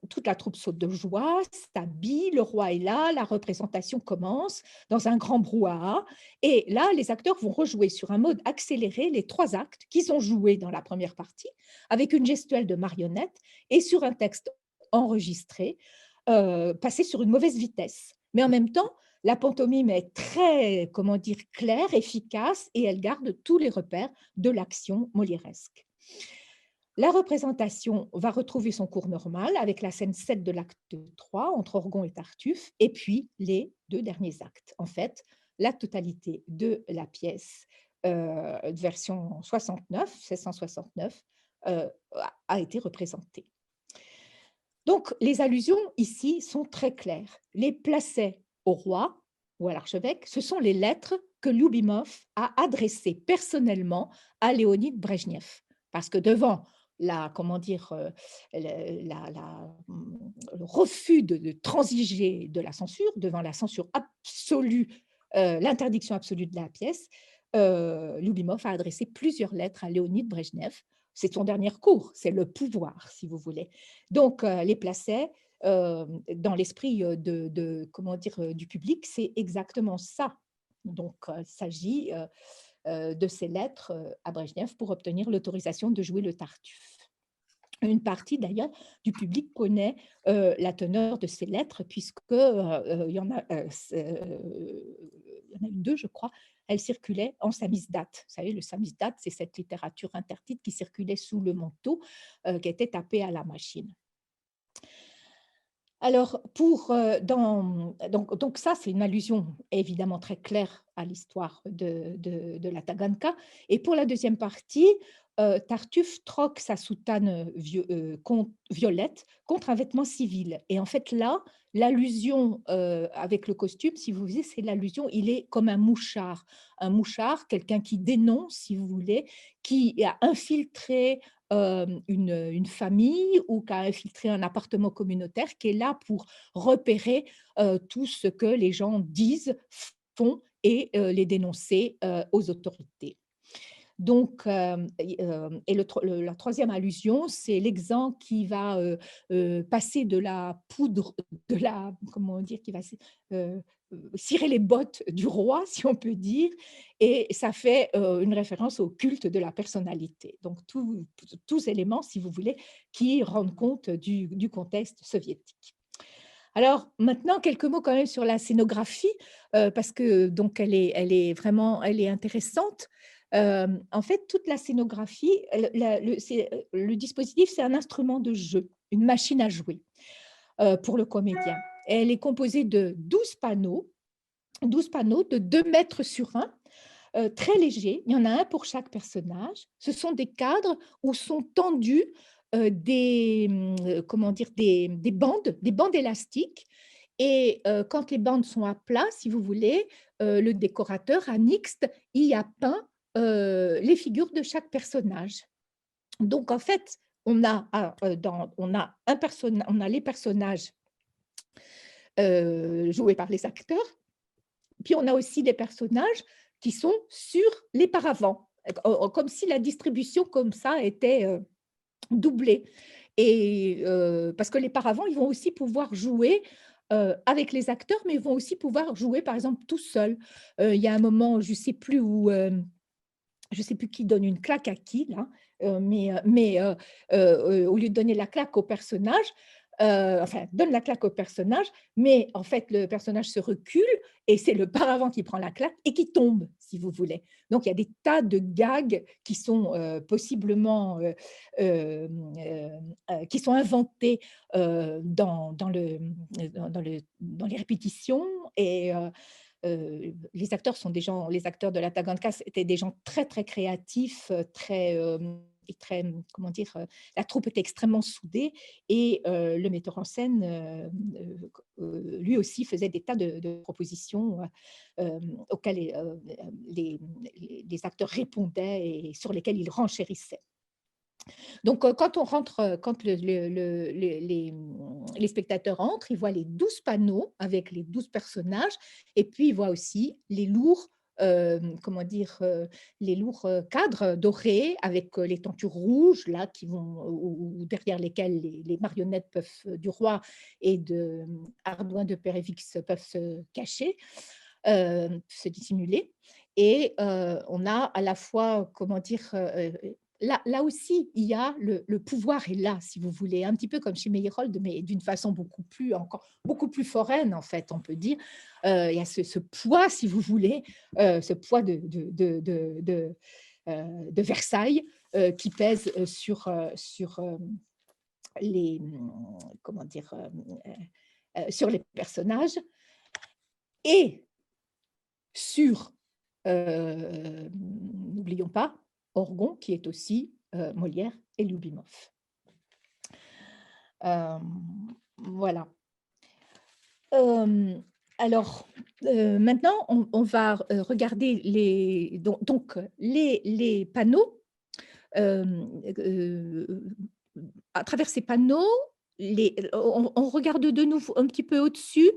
toute la troupe saute de joie, s'habille, le roi est là, la représentation commence dans un grand brouhaha. Et là, les acteurs vont rejouer sur un mode accéléré les 3 actes qu'ils ont joués dans la première partie, avec une gestuelle de marionnette et sur un texte enregistré, passé sur une mauvaise vitesse. Mais en même temps, la pantomime est très, comment dire, claire, efficace, et elle garde tous les repères de l'action molièresque. La représentation va retrouver son cours normal avec la scène 7 de l'acte 3 entre Orgon et Tartuffe, et puis les 2 derniers actes. En fait, la totalité de la pièce, version 69, 1669, a été représentée. Donc, les allusions ici sont très claires. Les placets au roi ou à l'archevêque, ce sont les lettres que Lyubimov a adressées personnellement à Léonid Brejnev. Parce que devant comment dire, le refus de transiger de la censure, devant la censure absolue, l'interdiction absolue de la pièce, Lyubimov a adressé plusieurs lettres à Léonid Brejnev. C'est son dernier cours, c'est le pouvoir, si vous voulez. Donc, les placets, dans l'esprit comment dire, du public, c'est exactement ça. Donc, il s'agit de ces lettres à Brejnev pour obtenir l'autorisation de jouer le Tartuffe. Une partie, d'ailleurs, du public connaît la teneur de ces lettres, puisque il y en a une, 2, je crois. Elles circulaient en samizdat. Vous savez, le samizdat, c'est cette littérature interdite qui circulait sous le manteau, qui était tapée à la machine. Alors, donc ça, c'est une allusion évidemment très claire à l'histoire de la Taganka. Et pour la deuxième partie, Tartuffe troque sa soutane violette contre un vêtement civil. Et en fait, là, l'allusion avec le costume, si vous voulez, c'est l'allusion, il est comme un mouchard. Un mouchard, quelqu'un qui dénonce, si vous voulez, qui a infiltré une famille ou qui a infiltré un appartement communautaire, qui est là pour repérer tout ce que les gens disent, font et les dénoncer aux autorités. Donc, la troisième allusion, c'est l'exemple qui va passer de la poudre, comment dire, qui va cirer les bottes du roi, si on peut dire, et ça fait une référence au culte de la personnalité. Donc, tous éléments, si vous voulez, qui rendent compte du contexte soviétique. Alors, maintenant, quelques mots quand même sur la scénographie, parce que donc elle est vraiment intéressante. En fait, toute la scénographie, le dispositif, c'est un instrument de jeu, une machine à jouer pour le comédien. Elle est composée de 12 panneaux de 2 mètres sur 1, très légers. Il y en a un pour chaque personnage. Ce sont des cadres où sont tendus comment dire, des bandes élastiques. Et quand les bandes sont à plat, si vous voulez, le décorateur à mixte y a peint les figures de chaque personnage. Donc, en fait, on a les personnages joués par les acteurs, puis on a aussi des personnages qui sont sur les paravents, comme si la distribution comme ça était doublée. Et parce que les paravents, ils vont aussi pouvoir jouer avec les acteurs, mais ils vont aussi pouvoir jouer, par exemple, tout seuls. Il y a un moment, je ne sais plus où, je ne sais plus qui donne une claque à qui, là, mais au lieu de donner la claque au personnage, enfin, donne la claque au personnage, mais en fait, le personnage se recule et c'est le paravent qui prend la claque et qui tombe, si vous voulez. Donc, il y a des tas de gags qui sont possiblement, qui sont inventés dans les répétitions et les acteurs de la Taganka étaient des gens très, très créatifs, très, et très, comment dire? La troupe était extrêmement soudée et le metteur en scène, lui aussi faisait des tas de propositions, auxquelles les acteurs répondaient et sur lesquelles ils renchérissaient. Donc, quand les spectateurs entrent, ils voient les 12 panneaux avec les 12 personnages et puis ils voient aussi les lourds, comment dire? Les lourds, cadres dorés avec, les tentures rouges là qui vont ou derrière lesquelles les marionnettes du roi et de Ardouin de Pérévix peuvent se cacher, se dissimuler et on a à la fois, comment dire? Là aussi, il y a le pouvoir est là, si vous voulez, un petit peu comme chez Meyerhold, mais d'une façon beaucoup plus foraine, en fait, on peut dire. Il y a ce poids, si vous voulez, ce poids de Versailles, qui pèse, les, comment dire? Sur les personnages et sur, n'oublions pas, Orgon qui est aussi, Molière et Lubimov. Voilà. Alors, maintenant on va, regarder les panneaux, hem, à travers ces panneaux, on regarde de nouveau un petit peu au-dessus.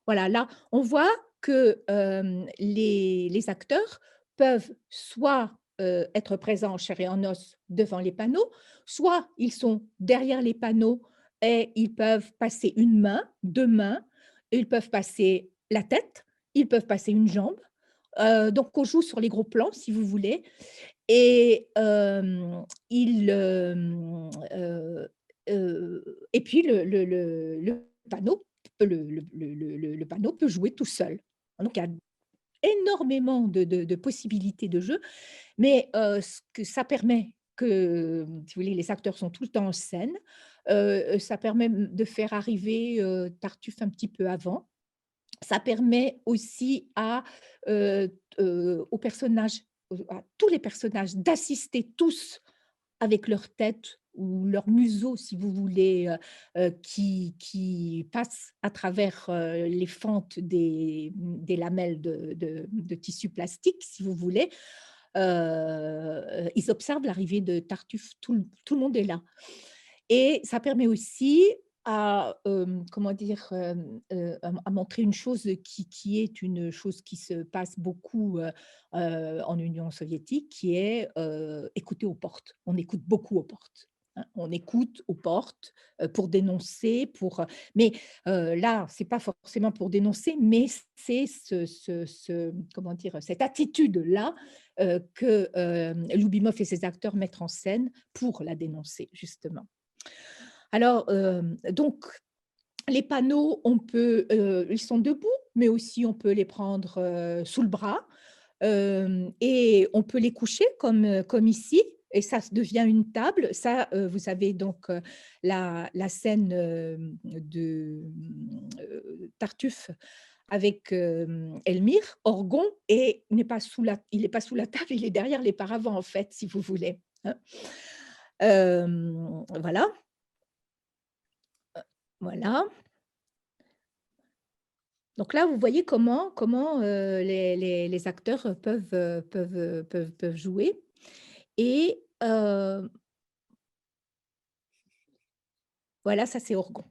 Voilà, là, on voit que, les acteurs peuvent soit, être présents en chair et en os devant les panneaux, soit ils sont derrière les panneaux et ils peuvent passer une main, 2 mains, ils peuvent passer la tête, ils peuvent passer une jambe, donc on joue sur les gros plans si vous voulez et et puis le panneau le panneau peut jouer tout seul. Donc il y a énormément de possibilités de jeu, mais ce que ça permet que, si vous voulez, les acteurs sont tout le temps en scène, ça permet de faire arriver, Tartuffe un petit peu avant. Ça permet aussi aux personnages, à tous les personnages d'assister tous avec leur tête ou leur museau, si vous voulez, qui passe à travers, les fentes des lamelles de tissu plastique, si vous voulez. Ils observent l'arrivée de Tartuffe, tout le monde est là et ça permet aussi comment dire? À montrer une chose qui est une chose qui se passe beaucoup, en Union soviétique, qui est, écouter aux portes. On écoute beaucoup aux portes, hein. On écoute aux portes, pour dénoncer, mais là, c'est pas forcément pour dénoncer, mais c'est comment dire? Cette attitude-là, que, Lubimov et ses acteurs mettent en scène pour la dénoncer, justement. Alors, donc les panneaux, ils sont debout, mais aussi on peut les prendre, sous le bras, et on peut les coucher comme ici et ça devient une table. Ça, vous avez donc, la scène, Tartuffe avec, Elmire, Orgon et il est pas sous la table, il est derrière les paravents en fait, si vous voulez, hein. Voilà, voilà. Donc là, vous voyez comment, les acteurs peuvent jouer et voilà, ça c'est Orgon.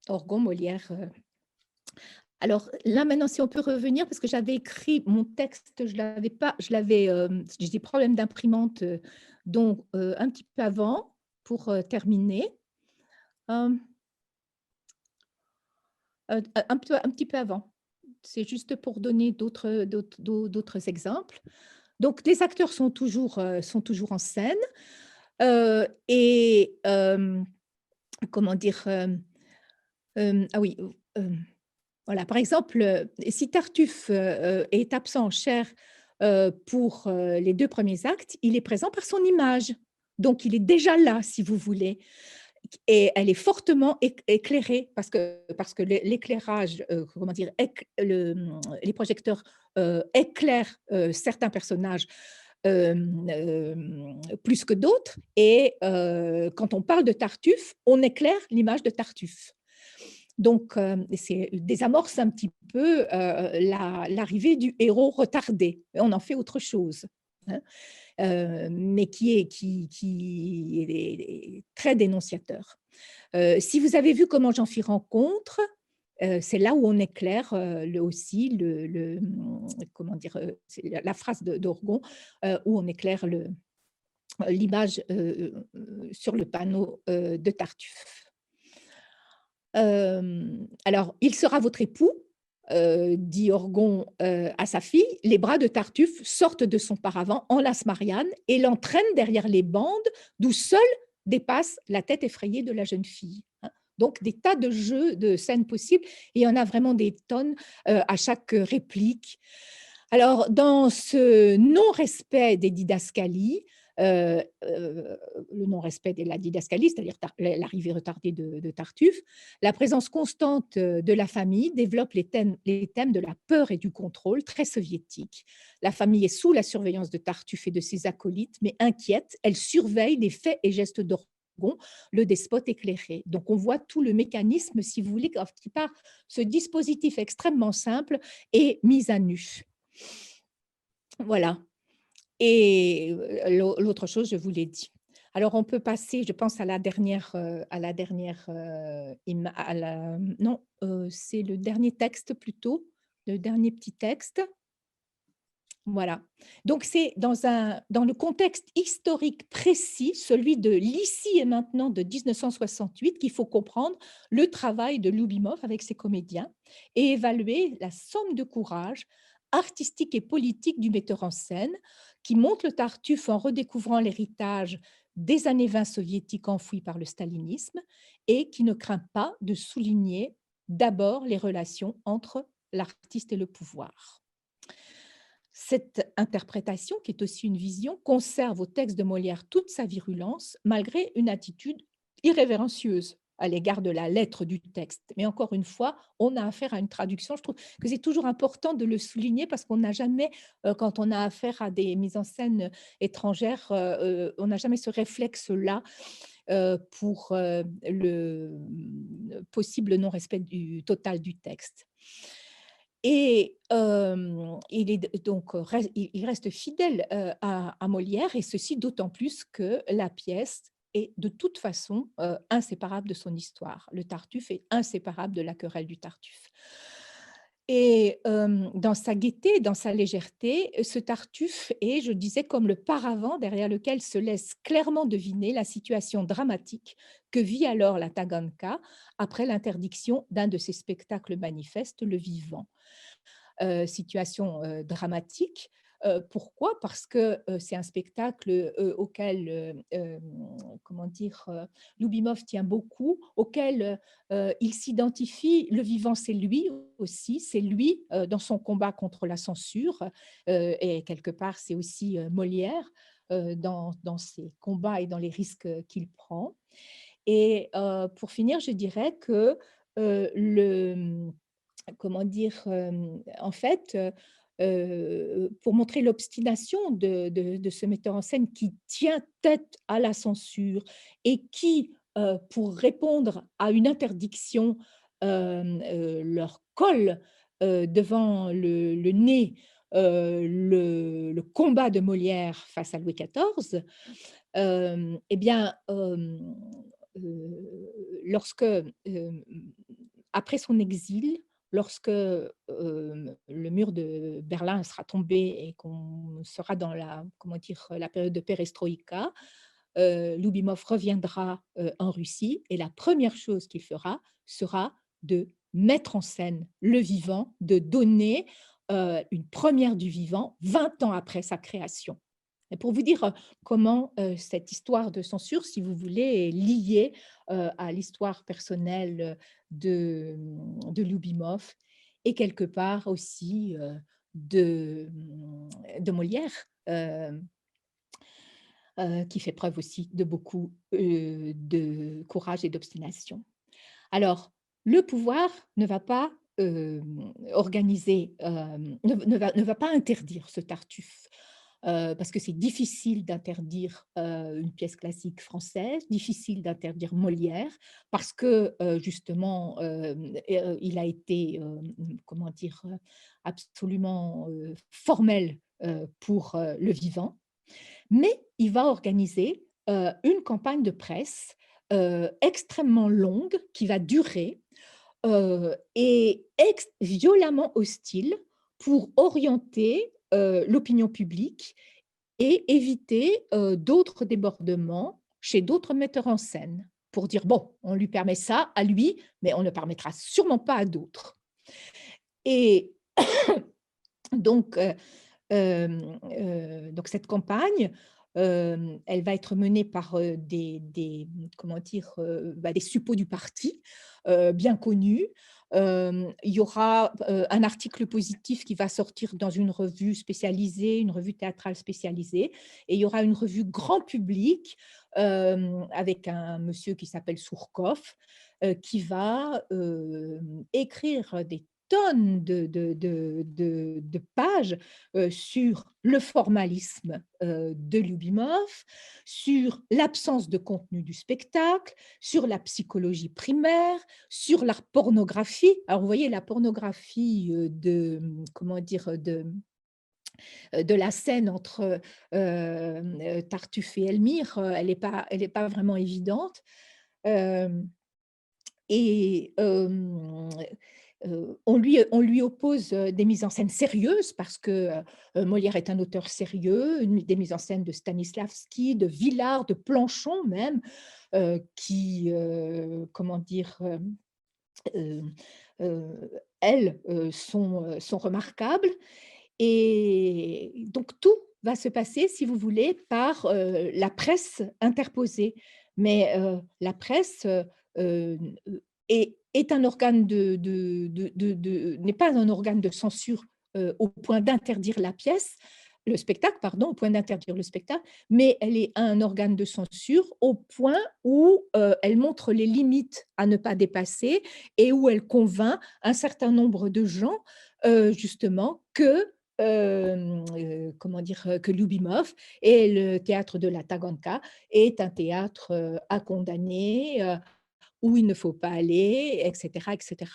Orgon, Molière, alors là, maintenant, si on peut revenir parce que j'avais écrit mon texte, je l'avais pas je l'avais, j'ai des problèmes d'imprimante, donc un petit peu avant pour, terminer. Hem, un petit peu avant. C'est juste pour donner d'autres exemples. Donc les acteurs sont toujours en scène, et comment dire? Ah oui, voilà, par exemple, si Tartuffe, est absent en chair, pour, les 2 premiers actes, il est présent par son image. Donc il est déjà là, si vous voulez, et elle est fortement éclairée parce que l'éclairage, comment dire? Les projecteurs, éclairent, certains personnages, plus que d'autres, et quand on parle de Tartuffe, on éclaire l'image de Tartuffe. Donc, c'est désamorce un petit peu, l'arrivée du héros retardé. On en fait autre chose, hein, mais qui est très dénonciateur. Si vous avez vu Comment j'en fis rencontre, c'est là où on éclaire, aussi comment dire? C'est la phrase d'Orgon, où on éclaire l'image, sur le panneau, de Tartuffe. Alors: «Il sera votre époux», dit Orgon, à sa fille. Les bras de Tartuffe sortent de son paravent, enlacent Marianne et l'entraînent derrière les bandes, d'où seule dépasse la tête effrayée de la jeune fille, hein. Donc des tas de jeux, de scènes possibles, et il y en a vraiment des tonnes, à chaque réplique. Alors, dans ce non-respect des didascalies, le non-respect de la didascalie, c'est-à-dire l'arrivée retardée de Tartuffe, la présence constante, de la famille développe les thèmes de la peur et du contrôle, très soviétiques. La famille est sous la surveillance de Tartuffe et de ses acolytes, mais inquiète, elle surveille les faits et gestes d'Orgon, le despote éclairé. Donc on voit tout le mécanisme, si vous voulez, qui par ce dispositif extrêmement simple est mis à nu. Voilà. Et l'autre chose, je vous l'ai dit. Alors on peut passer, je pense, non, c'est le dernier texte plutôt, le dernier petit texte. Voilà. Donc c'est dans le contexte historique précis, celui de l'ici et maintenant de 1968, qu'il faut comprendre le travail de Loubimov avec ses comédiens et évaluer la somme de courage artistique et politique du metteur en scène qui monte le Tartuffe en redécouvrant l'héritage des années 20 soviétiques enfouies par le stalinisme et qui ne craint pas de souligner d'abord les relations entre l'artiste et le pouvoir. Cette interprétation, qui est aussi une vision, conserve au texte de Molière toute sa virulence, malgré une attitude irrévérencieuse à l'égard de la lettre du texte. Mais encore une fois, on a affaire à une traduction. Je trouve que c'est toujours important de le souligner parce qu'on n'a jamais, quand on a affaire à des mises en scène étrangères, on n'a jamais ce réflexe-là pour le possible non-respect total du texte. Et il est donc il reste fidèle, à Molière, et ceci d'autant plus que la pièce est de toute façon, inséparable de son histoire. Le Tartuffe est inséparable de la querelle du Tartuffe. Et dans sa gaieté, dans sa légèreté, ce Tartuffe est, je disais, comme le paravent derrière lequel se laisse clairement deviner la situation dramatique que vit alors la Taganka après l'interdiction d'un de ses spectacles manifestes, Le Vivant. Situation, dramatique. Pourquoi? Parce que, c'est un spectacle, auquel, comment dire? Loubimov tient beaucoup, auquel, il s'identifie. Le vivant, c'est lui aussi, c'est lui, dans son combat contre la censure, et quelque part, c'est aussi, Molière, dans ses combats et dans les risques, qu'il prend. Et pour finir, je dirais que, comment dire? En fait, pour montrer l'obstination de ce metteur en scène qui tient tête à la censure et qui, pour répondre à une interdiction, leur colle, devant le nez, le combat de Molière face à Louis XIV. Et bien, lorsque, après son exil, lorsque, le mur de Berlin sera tombé et qu'on sera dans la, comment dire? La période de perestroïka, Loubimov reviendra, en Russie, et la première chose qu'il fera sera de mettre en scène le vivant, de donner, une première du vivant 20 ans après sa création. Et pour vous dire comment cette histoire de censure, si vous voulez, est liée à l'histoire personnelle de Lyubimov et quelque part aussi de Molière, euh, qui fait preuve aussi de beaucoup de courage et d'obstination. Alors, le pouvoir ne va pas organiser, ne va pas interdire ce Tartuffe, parce que c'est difficile d'interdire une pièce classique française, difficile d'interdire Molière, parce que justement, il a été, comment dire, absolument formel pour le vivant. Mais il va organiser une campagne de presse extrêmement longue qui va durer et violemment hostile pour orienter l'opinion publique et éviter d'autres débordements chez d'autres metteurs en scène pour dire, bon, on lui permet ça à lui, mais on ne permettra sûrement pas à d'autres. Et donc, donc cette campagne, elle va être menée par comment dire, des suppôts du parti bien connus. Il y aura un article positif qui va sortir dans une revue spécialisée, une revue théâtrale spécialisée, et il y aura une revue grand public avec un monsieur qui s'appelle Surkov, qui va écrire des tonnes de pages sur le formalisme de Lyubimov, sur l'absence de contenu du spectacle, sur la psychologie primaire, sur la pornographie. Alors, vous voyez, la pornographie comment dire, de la scène entre Tartuffe et Elmire, elle est pas vraiment évidente. Euh, et on lui oppose des mises en scène sérieuses parce que Molière est un auteur sérieux, des mises en scène de Stanislavski, de Villard, de Planchon même, qui, comment dire, euh, elles sont remarquables. Et donc tout va se passer, si vous voulez, par la presse interposée. Mais la presse est un organe n'est pas un organe de censure au point d'interdire la pièce, le spectacle, pardon, au point d'interdire le spectacle, mais elle est un organe de censure au point où elle montre les limites à ne pas dépasser et où elle convainc un certain nombre de gens justement que comment dire, que Lyubimov et le théâtre de la Taganka est un théâtre à condamner, où il ne faut pas aller, etc., etc.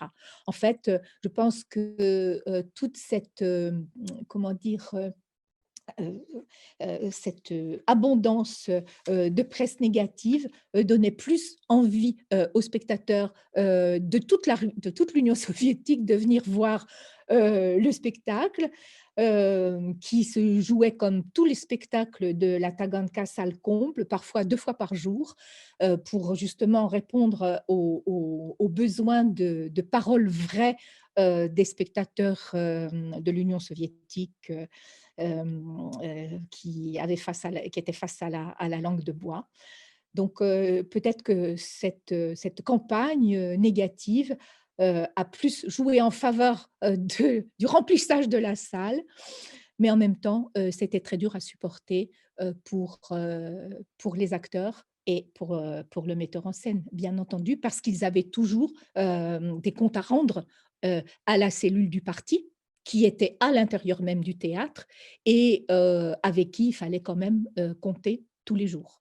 En fait, je pense que toute cette, comment dire, euh, cette abondance de presse négative donnait plus envie aux spectateurs de toute l'Union soviétique de venir voir le spectacle, qui se jouait comme tous les spectacles de la Taganka salle comble, parfois 2 fois par jour, pour justement répondre aux besoins de paroles vraies des spectateurs de l'Union soviétique qui étaient face à la langue de bois. Donc peut-être que cette campagne négative a plus joué en faveur du remplissage de la salle, mais en même temps, c'était très dur à supporter pour les acteurs et pour le metteur en scène, bien entendu, parce qu'ils avaient toujours des comptes à rendre à la cellule du parti, qui était à l'intérieur même du théâtre et avec qui il fallait quand même compter tous les jours.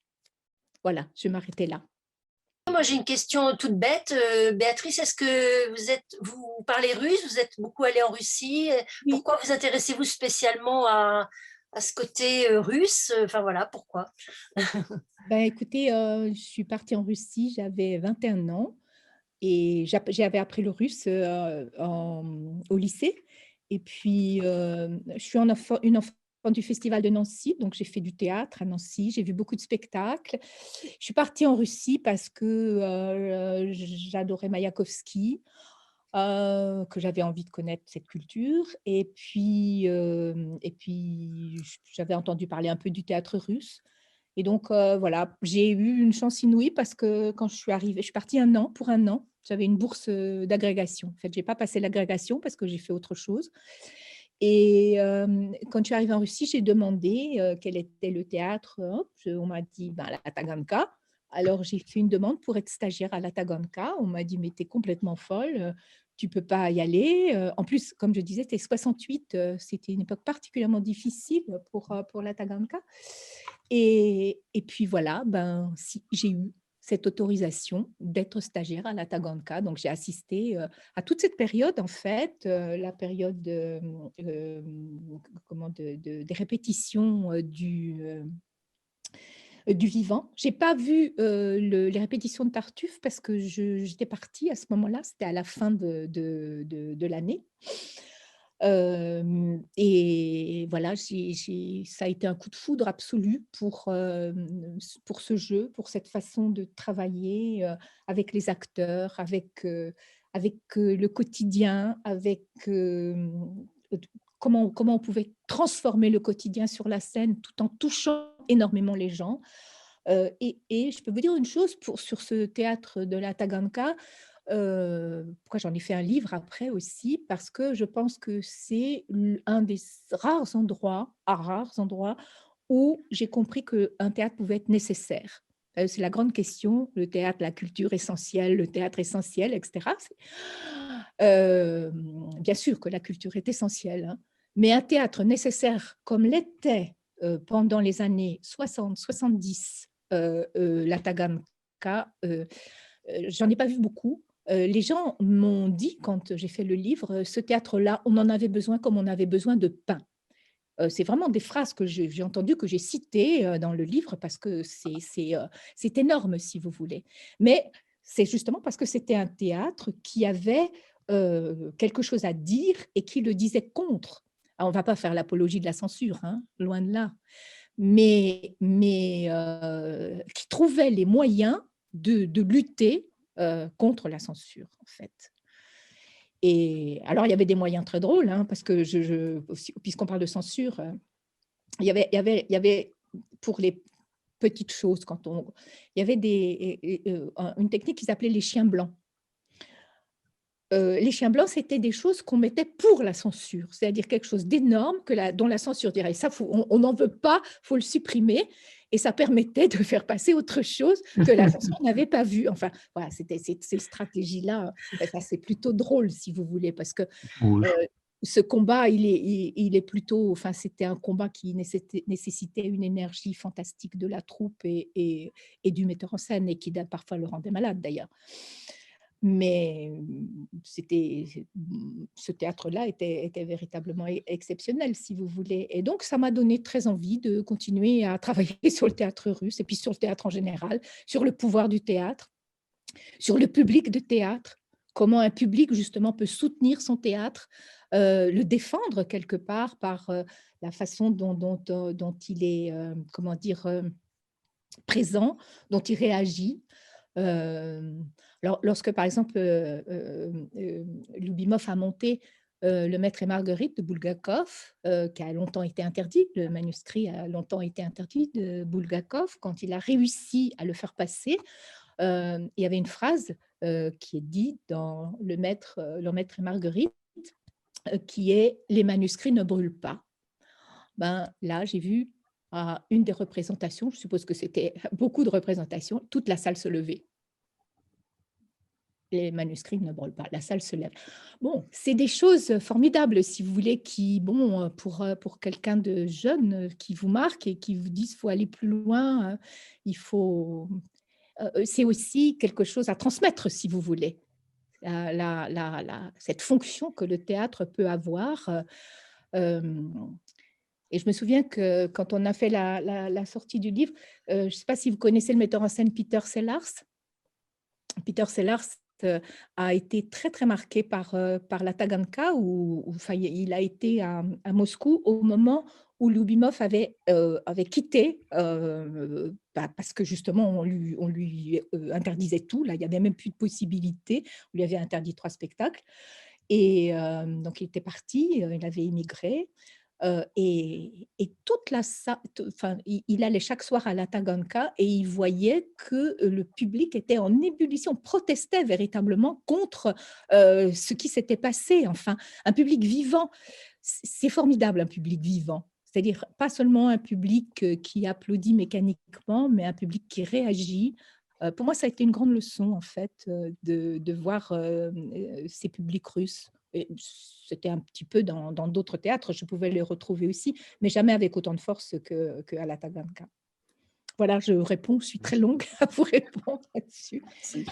Voilà, je vais m'arrêter là. Moi, j'ai une question toute bête. Béatrice, est-ce que vous parlez russe? Vous êtes beaucoup allée en Russie? Oui, Pourquoi vous intéressez-vous spécialement à ce côté russe? Enfin voilà, pourquoi? ben, écoutez, je suis partie en Russie, j'avais 21 ans et j'avais appris le russe au lycée. Et puis, je suis une enfant du Festival de Nancy, donc j'ai fait du théâtre à Nancy, j'ai vu beaucoup de spectacles. Je suis partie en Russie parce que j'adorais Mayakovsky. que j'avais envie de connaître cette culture et puis j'avais entendu parler un peu du théâtre russe et donc voilà, j'ai eu une chance inouïe parce que quand je suis arrivée je suis partie un an pour un an. J'avais une bourse, d'agrégation. En fait, j'ai pas passé l'agrégation parce que j'ai fait autre chose et quand je suis arrivée en Russie, j'ai demandé, quel était le théâtre, hop, on m'a dit: «Ben, la Taganka». Alors j'ai fait une demande pour être stagiaire à la Taganka. On m'a dit: «Mais tu es complètement folle, tu peux pas y aller». En plus, comme je disais, c'était 68, c'était une époque particulièrement difficile pour la Taganka et puis voilà, ben, si, j'ai eu cette autorisation d'être stagiaire à la Taganka. Donc j'ai assisté, à toute cette période en fait, la période, comment des répétitions, du vivant. J'ai pas vu, les répétitions de Tartuffe parce que j'étais partie à ce moment-là, c'était à la fin de l'année. Et voilà, ça a été un coup de foudre absolu pour ce jeu, pour cette façon de travailler, avec les acteurs, avec le quotidien, comment on pouvait transformer le quotidien sur la scène tout en touchant énormément les gens. Et je peux vous dire une chose sur ce théâtre de la Taganka, pourquoi j'en ai fait un livre après aussi, parce que je pense que c'est un des rares endroits où j'ai compris qu'un théâtre pouvait être nécessaire. C'est la grande question, le théâtre, la culture essentielle, le théâtre essentiel, etc. Bien sûr que la culture est essentielle, hein, mais un théâtre nécessaire comme l'était pendant les années 60-70, la Taganka, j'en ai pas vu beaucoup. Les gens m'ont dit, quand j'ai fait le livre, ce théâtre-là, on en avait besoin comme on avait besoin de pain. C'est vraiment des phrases que j'ai entendues, que j'ai citées dans le livre, parce que c'est énorme, si vous voulez. Mais c'est justement parce que c'était un théâtre qui avait quelque chose à dire et qui le disait contre. Alors, on ne va pas faire l'apologie de la censure, hein, loin de là, mais qui trouvait les moyens de lutter contre la censure, en fait. Et alors, il y avait des moyens très drôles, hein, parce que puisqu'on parle de censure, il y avait pour les petites choses, il y avait une technique qu'ils appelaient les chiens blancs. Les chiens blancs, c'était des choses qu'on mettait pour la censure, c'est-à-dire quelque chose d'énorme dont la censure dirait ça, on n'en veut pas, il faut le supprimer. Et ça permettait de faire passer autre chose que la censure n'avait pas vu. Enfin, voilà, c'était ces stratégies-là. Enfin, c'est plutôt drôle, si vous voulez, parce que Oui. ce combat, il est plutôt, enfin, c'était un combat qui nécessitait une énergie fantastique de la troupe et du metteur en scène, et qui parfois le rendait malade d'ailleurs. Mais ce théâtre-là était véritablement exceptionnel, si vous voulez. Et donc, ça m'a donné très envie de continuer à travailler sur le théâtre russe et puis sur le théâtre en général, sur le pouvoir du théâtre, sur le public de théâtre, comment un public justement peut soutenir son théâtre, le défendre quelque part par la façon dont il est, comment dire, présent, dont il réagit. Alors, lorsque, par exemple, Loubimov a monté Le Maître et Marguerite de Bulgakov, qui a longtemps été interdit, le manuscrit a longtemps été interdit de Bulgakov, quand il a réussi à le faire passer, il y avait une phrase qui est dite dans Le Maître et Marguerite, qui est « Les manuscrits ne brûlent pas ». Ben, là, j'ai vu à une des représentations, je suppose que c'était beaucoup de représentations, toute la salle se levait. Les manuscrits ne brûlent pas, la salle se lève. Bon, c'est des choses formidables, si vous voulez, qui, bon, pour quelqu'un de jeune, qui vous marque et qui vous disent, faut aller plus loin, il faut... c'est aussi quelque chose à transmettre, si vous voulez. Cette fonction que le théâtre peut avoir. Et je me souviens que quand on a fait la sortie du livre, je ne sais pas si vous connaissez le metteur en scène Peter Sellars. Peter Sellars, a été très, très marqué par la Taganka, enfin, il a été à Moscou au moment où Loubimov avait quitté, parce que justement, on lui interdisait tout. Là, il n'y avait même plus de possibilité. On lui avait interdit 3 spectacles. Et donc, il était parti, il avait immigré. Et toute enfin, il allait chaque soir à la Taganka et il voyait que le public était en ébullition, protestait véritablement contre ce qui s'était passé. Enfin, un public vivant, c'est formidable, un public vivant. C'est-à-dire pas seulement un public qui applaudit mécaniquement, mais un public qui réagit. Pour moi, ça a été une grande leçon, en fait, de voir ces publics russes. C'était un petit peu dans d'autres théâtres, je pouvais les retrouver aussi, mais jamais avec autant de force qu'à la Taganka. Voilà, je réponds, je suis très longue à vous répondre là-dessus. Si.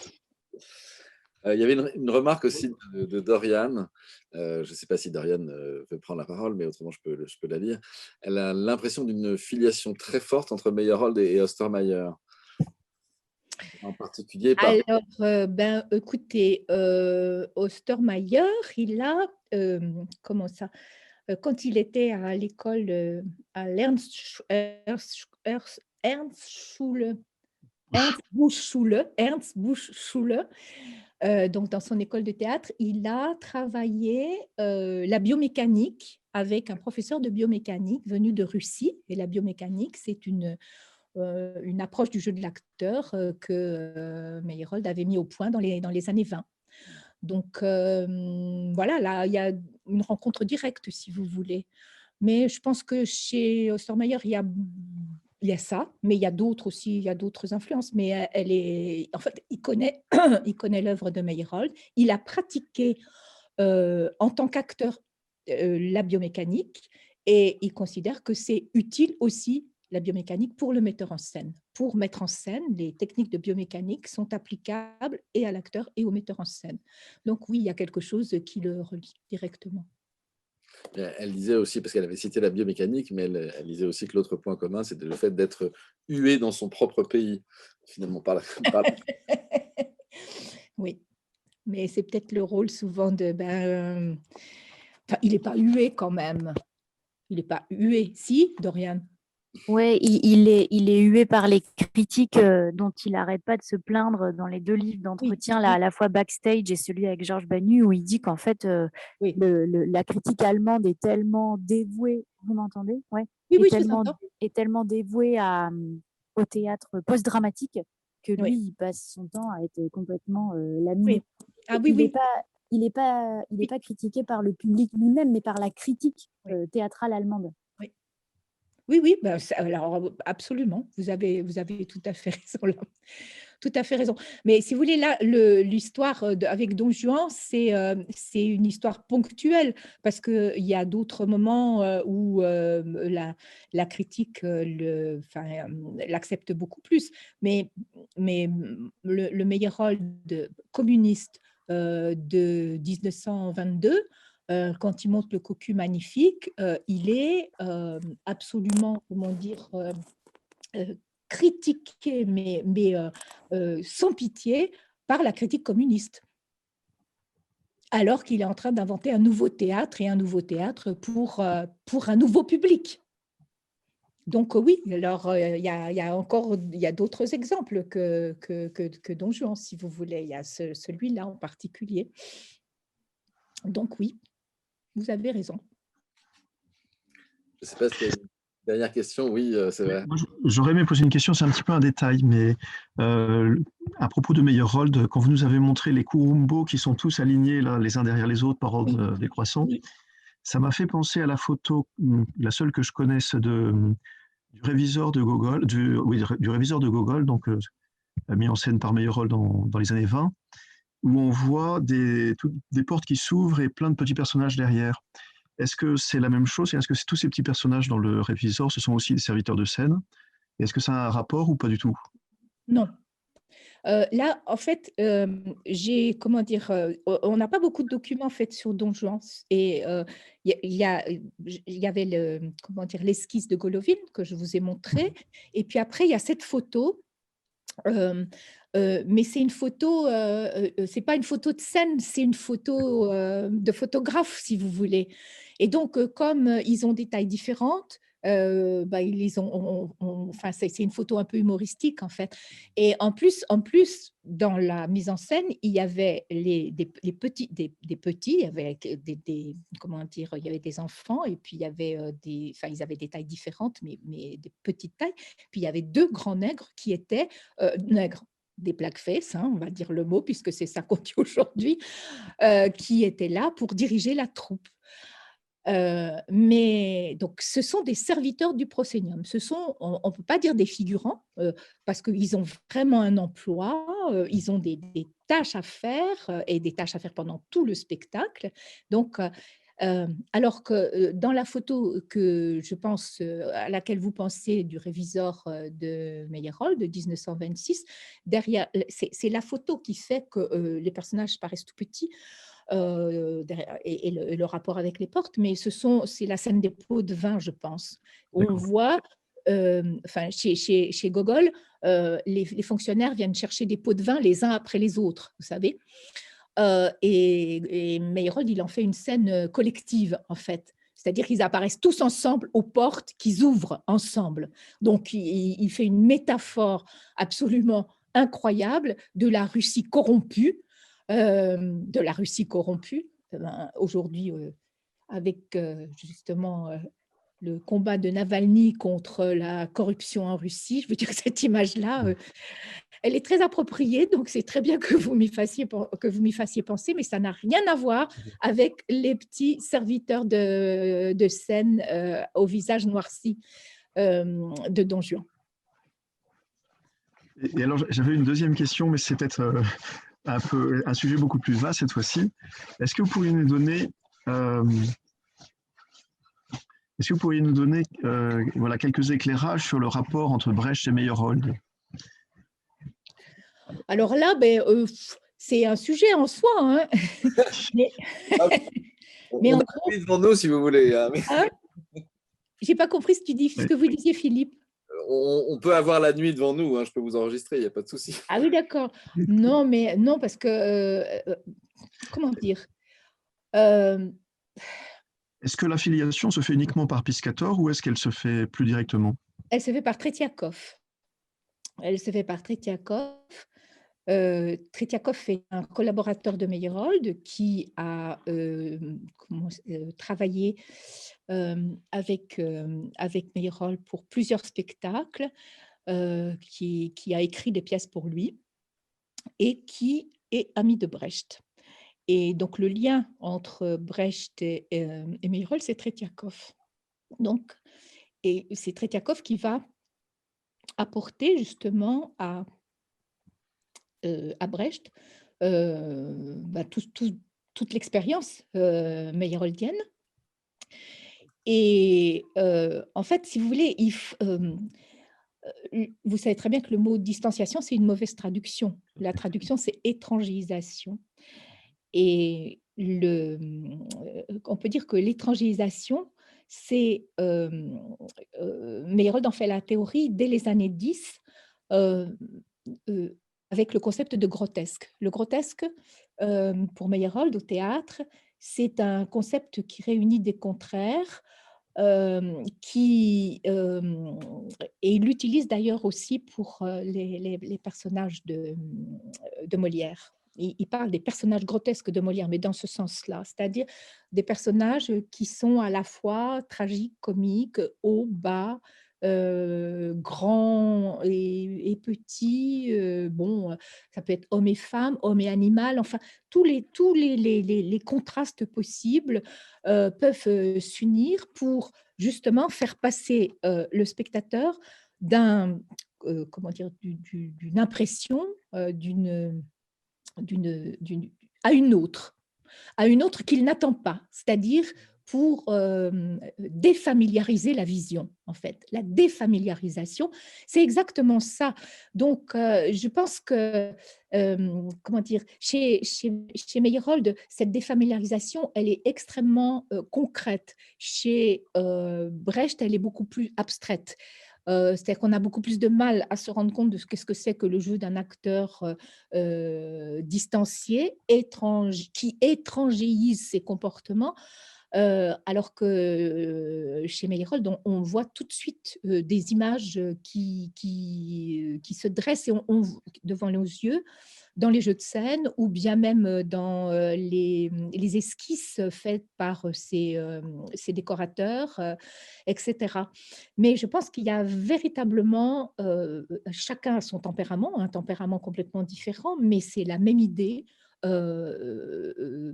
Il y avait une remarque aussi de Dorian. Je ne sais pas si Dorian veut prendre la parole, mais autrement, je peux la lire. Elle a l'impression d'une filiation très forte entre Meyerhold et Ostermayer. En particulier par... Alors, écoutez, Ostermayer, il a, comment ça, quand il était à l'école, à Ernst Buschschule, donc dans son école de théâtre, il a travaillé la biomécanique avec un professeur de biomécanique venu de Russie. Et la biomécanique, c'est une approche du jeu de l'acteur que Meyerhold avait mis au point dans les années 20. Donc, voilà, là, il y a une rencontre directe, si vous voulez. Mais je pense que chez Ostermayer, il y a ça, mais il y a d'autres aussi, il y a d'autres influences. Mais en fait, il connaît, il connaît l'œuvre de Meyerhold. Il a pratiqué en tant qu'acteur la biomécanique et il considère que c'est utile aussi la biomécanique pour le metteur en scène. Pour mettre en scène, les techniques de biomécanique sont applicables et à l'acteur et au metteur en scène. Donc oui, il y a quelque chose qui le relie directement. Elle disait aussi, parce qu'elle avait cité la biomécanique, mais elle disait aussi que l'autre point commun, c'était le fait d'être hué dans son propre pays, finalement, par Oui, mais c'est peut-être le rôle souvent de... enfin, il n'est pas hué quand même. Il n'est pas hué. Si, Dorian? Ouais, il est hué par les critiques dont il n'arrête pas de se plaindre dans les 2 livres d'entretien, Oui, là, à la fois Backstage et celui avec Georges Banu, où il dit qu'en fait, oui. la critique allemande est tellement dévouée, vous m'entendez? Ouais, Oui, oui, je vous entends. est tellement dévouée au théâtre post-dramatique que lui, Oui. il passe son temps à être complètement laminé. Oui. Ah oui, oui. Il n'est pas critiqué par le public lui-même, mais par la critique théâtrale allemande. Oui, oui, alors absolument, vous avez tout à fait raison là. Tout à fait raison. Mais si vous voulez, là, l'histoire avec Don Juan, c'est une histoire ponctuelle parce qu'il y a d'autres moments où la critique l'accepte beaucoup plus. Mais le Meyerhold communiste de 1922, quand il monte le cocu magnifique, il est absolument, comment dire, critiqué, mais sans pitié, par la critique communiste. Alors qu'il est en train d'inventer un nouveau théâtre et un nouveau théâtre pour un nouveau public. Donc oui, alors il y a d'autres exemples que Don Juan, si vous voulez. Il y a celui-là en particulier. Donc oui, vous avez raison. Je ne sais pas si y a une dernière question. Oui, c'est vrai. Moi, j'aurais aimé poser une question, c'est un petit peu un détail, mais à propos de Meyerhold, quand vous nous avez montré les kurumbos qui sont tous alignés là, les uns derrière les autres par ordre décroissant, ça m'a fait penser à la photo, la seule que je connaisse, du réviseur de Gogol, du réviseur de Gogol, donc mis en scène par Meyerhold dans les années 20, où on voit des portes qui s'ouvrent et plein de petits personnages derrière. Est-ce que c'est la même chose? Est-ce que tous ces petits personnages dans le réviseur, ce sont aussi des serviteurs de scène? Est-ce que ça a un rapport ou pas du tout? Non. Là, en fait, comment dire, on n'a pas beaucoup de documents faits sur Don Juan. Et il y avait comment dire, l'esquisse de Golovin que je vous ai montré. Et puis après, il y a cette photo Mais c'est une photo, c'est pas une photo de scène, c'est une photo de photographe, si vous voulez. Et donc, comme ils ont des tailles différentes, bah, ils les enfin, c'est une photo un peu humoristique, en fait. Et en plus, dans la mise en scène, il y avait les petits, des petits, il y avait comment dire, il y avait des enfants, et puis il y avait enfin, ils avaient des tailles différentes, mais des petites tailles. Puis il y avait deux grands nègres qui étaient nègres, des blackface, hein, on va dire le mot, puisque c'est ça qu'on dit aujourd'hui, qui étaient là pour diriger la troupe. Mais donc, ce sont des serviteurs du proscenium. On ne peut pas dire des figurants, parce qu'ils ont vraiment un emploi, ils ont des tâches à faire, et des tâches à faire pendant tout le spectacle. Donc, alors que dans la photo que je pense, à laquelle vous pensez, du révisor de Meyerhold de 1926, derrière, c'est la photo qui fait que les personnages paraissent tout petits, et le rapport avec les portes, mais c'est la scène des pots de vin, je pense. On voit, enfin, chez Gogol, les fonctionnaires viennent chercher des pots de vin les uns après les autres, vous savez. Et Meyerhold, il en fait une scène collective, en fait. C'est-à-dire qu'ils apparaissent tous ensemble aux portes qu'ils ouvrent ensemble. Donc, il fait une métaphore absolument incroyable de la Russie corrompue, aujourd'hui, avec justement le combat de Navalny contre la corruption en Russie. Je veux dire que cette image-là, elle est très appropriée, donc c'est très bien que vous m'y fassiez penser, mais ça n'a rien à voir avec les petits serviteurs de scène au visage noirci de Don Juan. Et alors, j'avais une deuxième question, mais c'est peut-être un sujet beaucoup plus vaste cette fois-ci. Est-ce que vous pourriez nous donner, voilà, quelques éclairages sur le rapport entre Brecht et Meyerhold? Alors là, c'est un sujet en soi, hein. Mais on a la nuit devant nous, si vous voulez. Hein, j'ai pas compris ce que vous disiez, Philippe. On peut avoir la nuit devant nous, hein, je peux vous enregistrer, il n'y a pas de souci. Ah oui, d'accord. Non, mais non, parce que, comment dire, Est-ce que l'affiliation se fait uniquement par Piscator ou est-ce qu'elle se fait plus directement? elle se fait par Tretiakov. Tretiakov est un collaborateur de Meyerhold qui a travaillé avec Meyerhold pour plusieurs spectacles, qui a écrit des pièces pour lui et qui est ami de Brecht. Et donc, le lien entre Brecht et Meyerhold, c'est Tretiakov. Donc, et c'est Tretiakov qui va apporter justement à Brecht toute l'expérience meyerholdienne. Et en fait, si vous voulez, vous savez très bien que le mot distanciation, c'est une mauvaise traduction. La traduction, c'est étrangéisation. Et on peut dire que l'étrangéisation, c'est Meyerhold en fait la théorie dès les années 10, avec le concept de grotesque. Le grotesque, pour Meyerhold au théâtre, c'est un concept qui réunit des contraires, et il l'utilise d'ailleurs aussi pour les personnages de Molière. Il parle des personnages grotesques de Molière, mais dans ce sens-là, c'est-à-dire des personnages qui sont à la fois tragiques, comiques, hauts, bas, grands et petits. Bon, ça peut être homme et femme, homme et animal, enfin, tous les contrastes possibles peuvent s'unir pour justement faire passer le spectateur comment dire, d'une impression, à une autre qu'il n'attend pas, c'est-à-dire pour défamiliariser la vision, en fait. La défamiliarisation, c'est exactement ça. Donc, je pense que, comment dire, chez Meyerhold, cette défamiliarisation, elle est extrêmement concrète. Chez Brecht, elle est beaucoup plus abstraite. C'est-à-dire qu'on a beaucoup plus de mal à se rendre compte de qu'est-ce que c'est que le jeu d'un acteur distancié, qui étrangéise ses comportements, alors que chez Meyerhold, on voit tout de suite des images qui se dressent et devant nos yeux dans les jeux de scène ou bien même dans les esquisses faites par ces décorateurs, etc. Mais je pense qu'il y a véritablement, chacun a son tempérament, un tempérament complètement différent, mais c'est la même idée de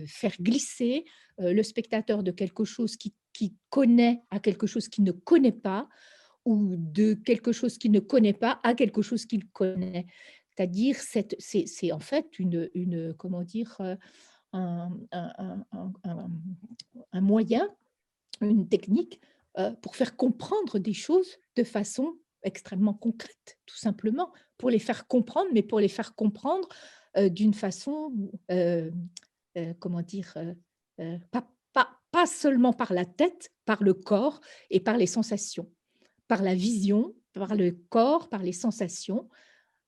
faire glisser le spectateur de quelque chose qui connaît à quelque chose qu'il ne connaît pas, ou de quelque chose qu'il ne connaît pas à quelque chose qu'il connaît. C'est-à-dire, c'est en fait comment dire, un moyen, une technique pour faire comprendre des choses de façon extrêmement concrète, tout simplement, pour les faire comprendre, mais pour les faire comprendre d'une façon, comment dire, pas seulement par la tête, par le corps et par les sensations, par la vision, par le corps, par les sensations.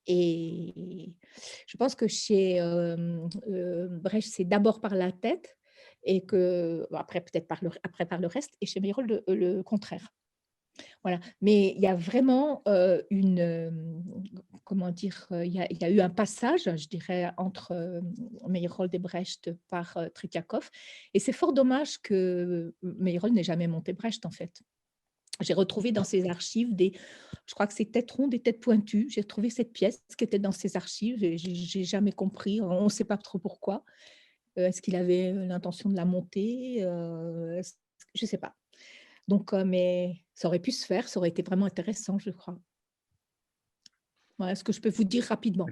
Et je pense que chez Brecht, c'est d'abord par la tête et que, bon, après peut-être par le reste, et chez Meyerhold, le contraire. Voilà. Mais il y a vraiment comment dire, il y a eu un passage, je dirais, entre Meyerhold et Brecht par Tretiakov. Et c'est fort dommage que Meyerhold n'ait jamais monté Brecht, en fait. J'ai retrouvé dans ses archives je crois que c'est Têtes rondes et Têtes pointues. J'ai retrouvé cette pièce qui était dans ses archives et j'ai jamais compris. On ne sait pas trop pourquoi. Est-ce qu'il avait l'intention de la monter? Je ne sais pas. Donc, mais ça aurait pu se faire, ça aurait été vraiment intéressant, je crois. Voilà ce que je peux vous dire rapidement.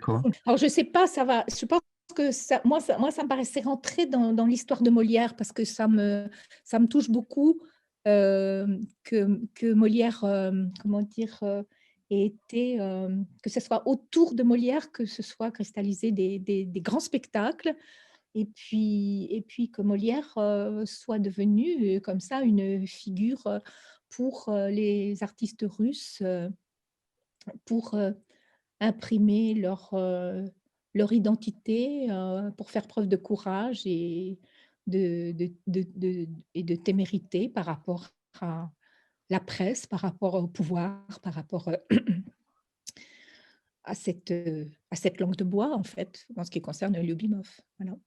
Alors, je ne sais pas, je pense que moi, ça me paraissait rentrer dans l'histoire de Molière parce que ça me touche beaucoup que Molière, comment dire, ait été, que ce soit autour de Molière, que ce soit cristallisé des grands spectacles. Et puis que Molière soit devenu comme ça une figure pour les artistes russes, pour imprimer leur identité, pour faire preuve de courage et de témérité par rapport à la presse, par rapport au pouvoir, par rapport à cette langue de bois, en fait, en ce qui concerne Lyubimov. Voilà.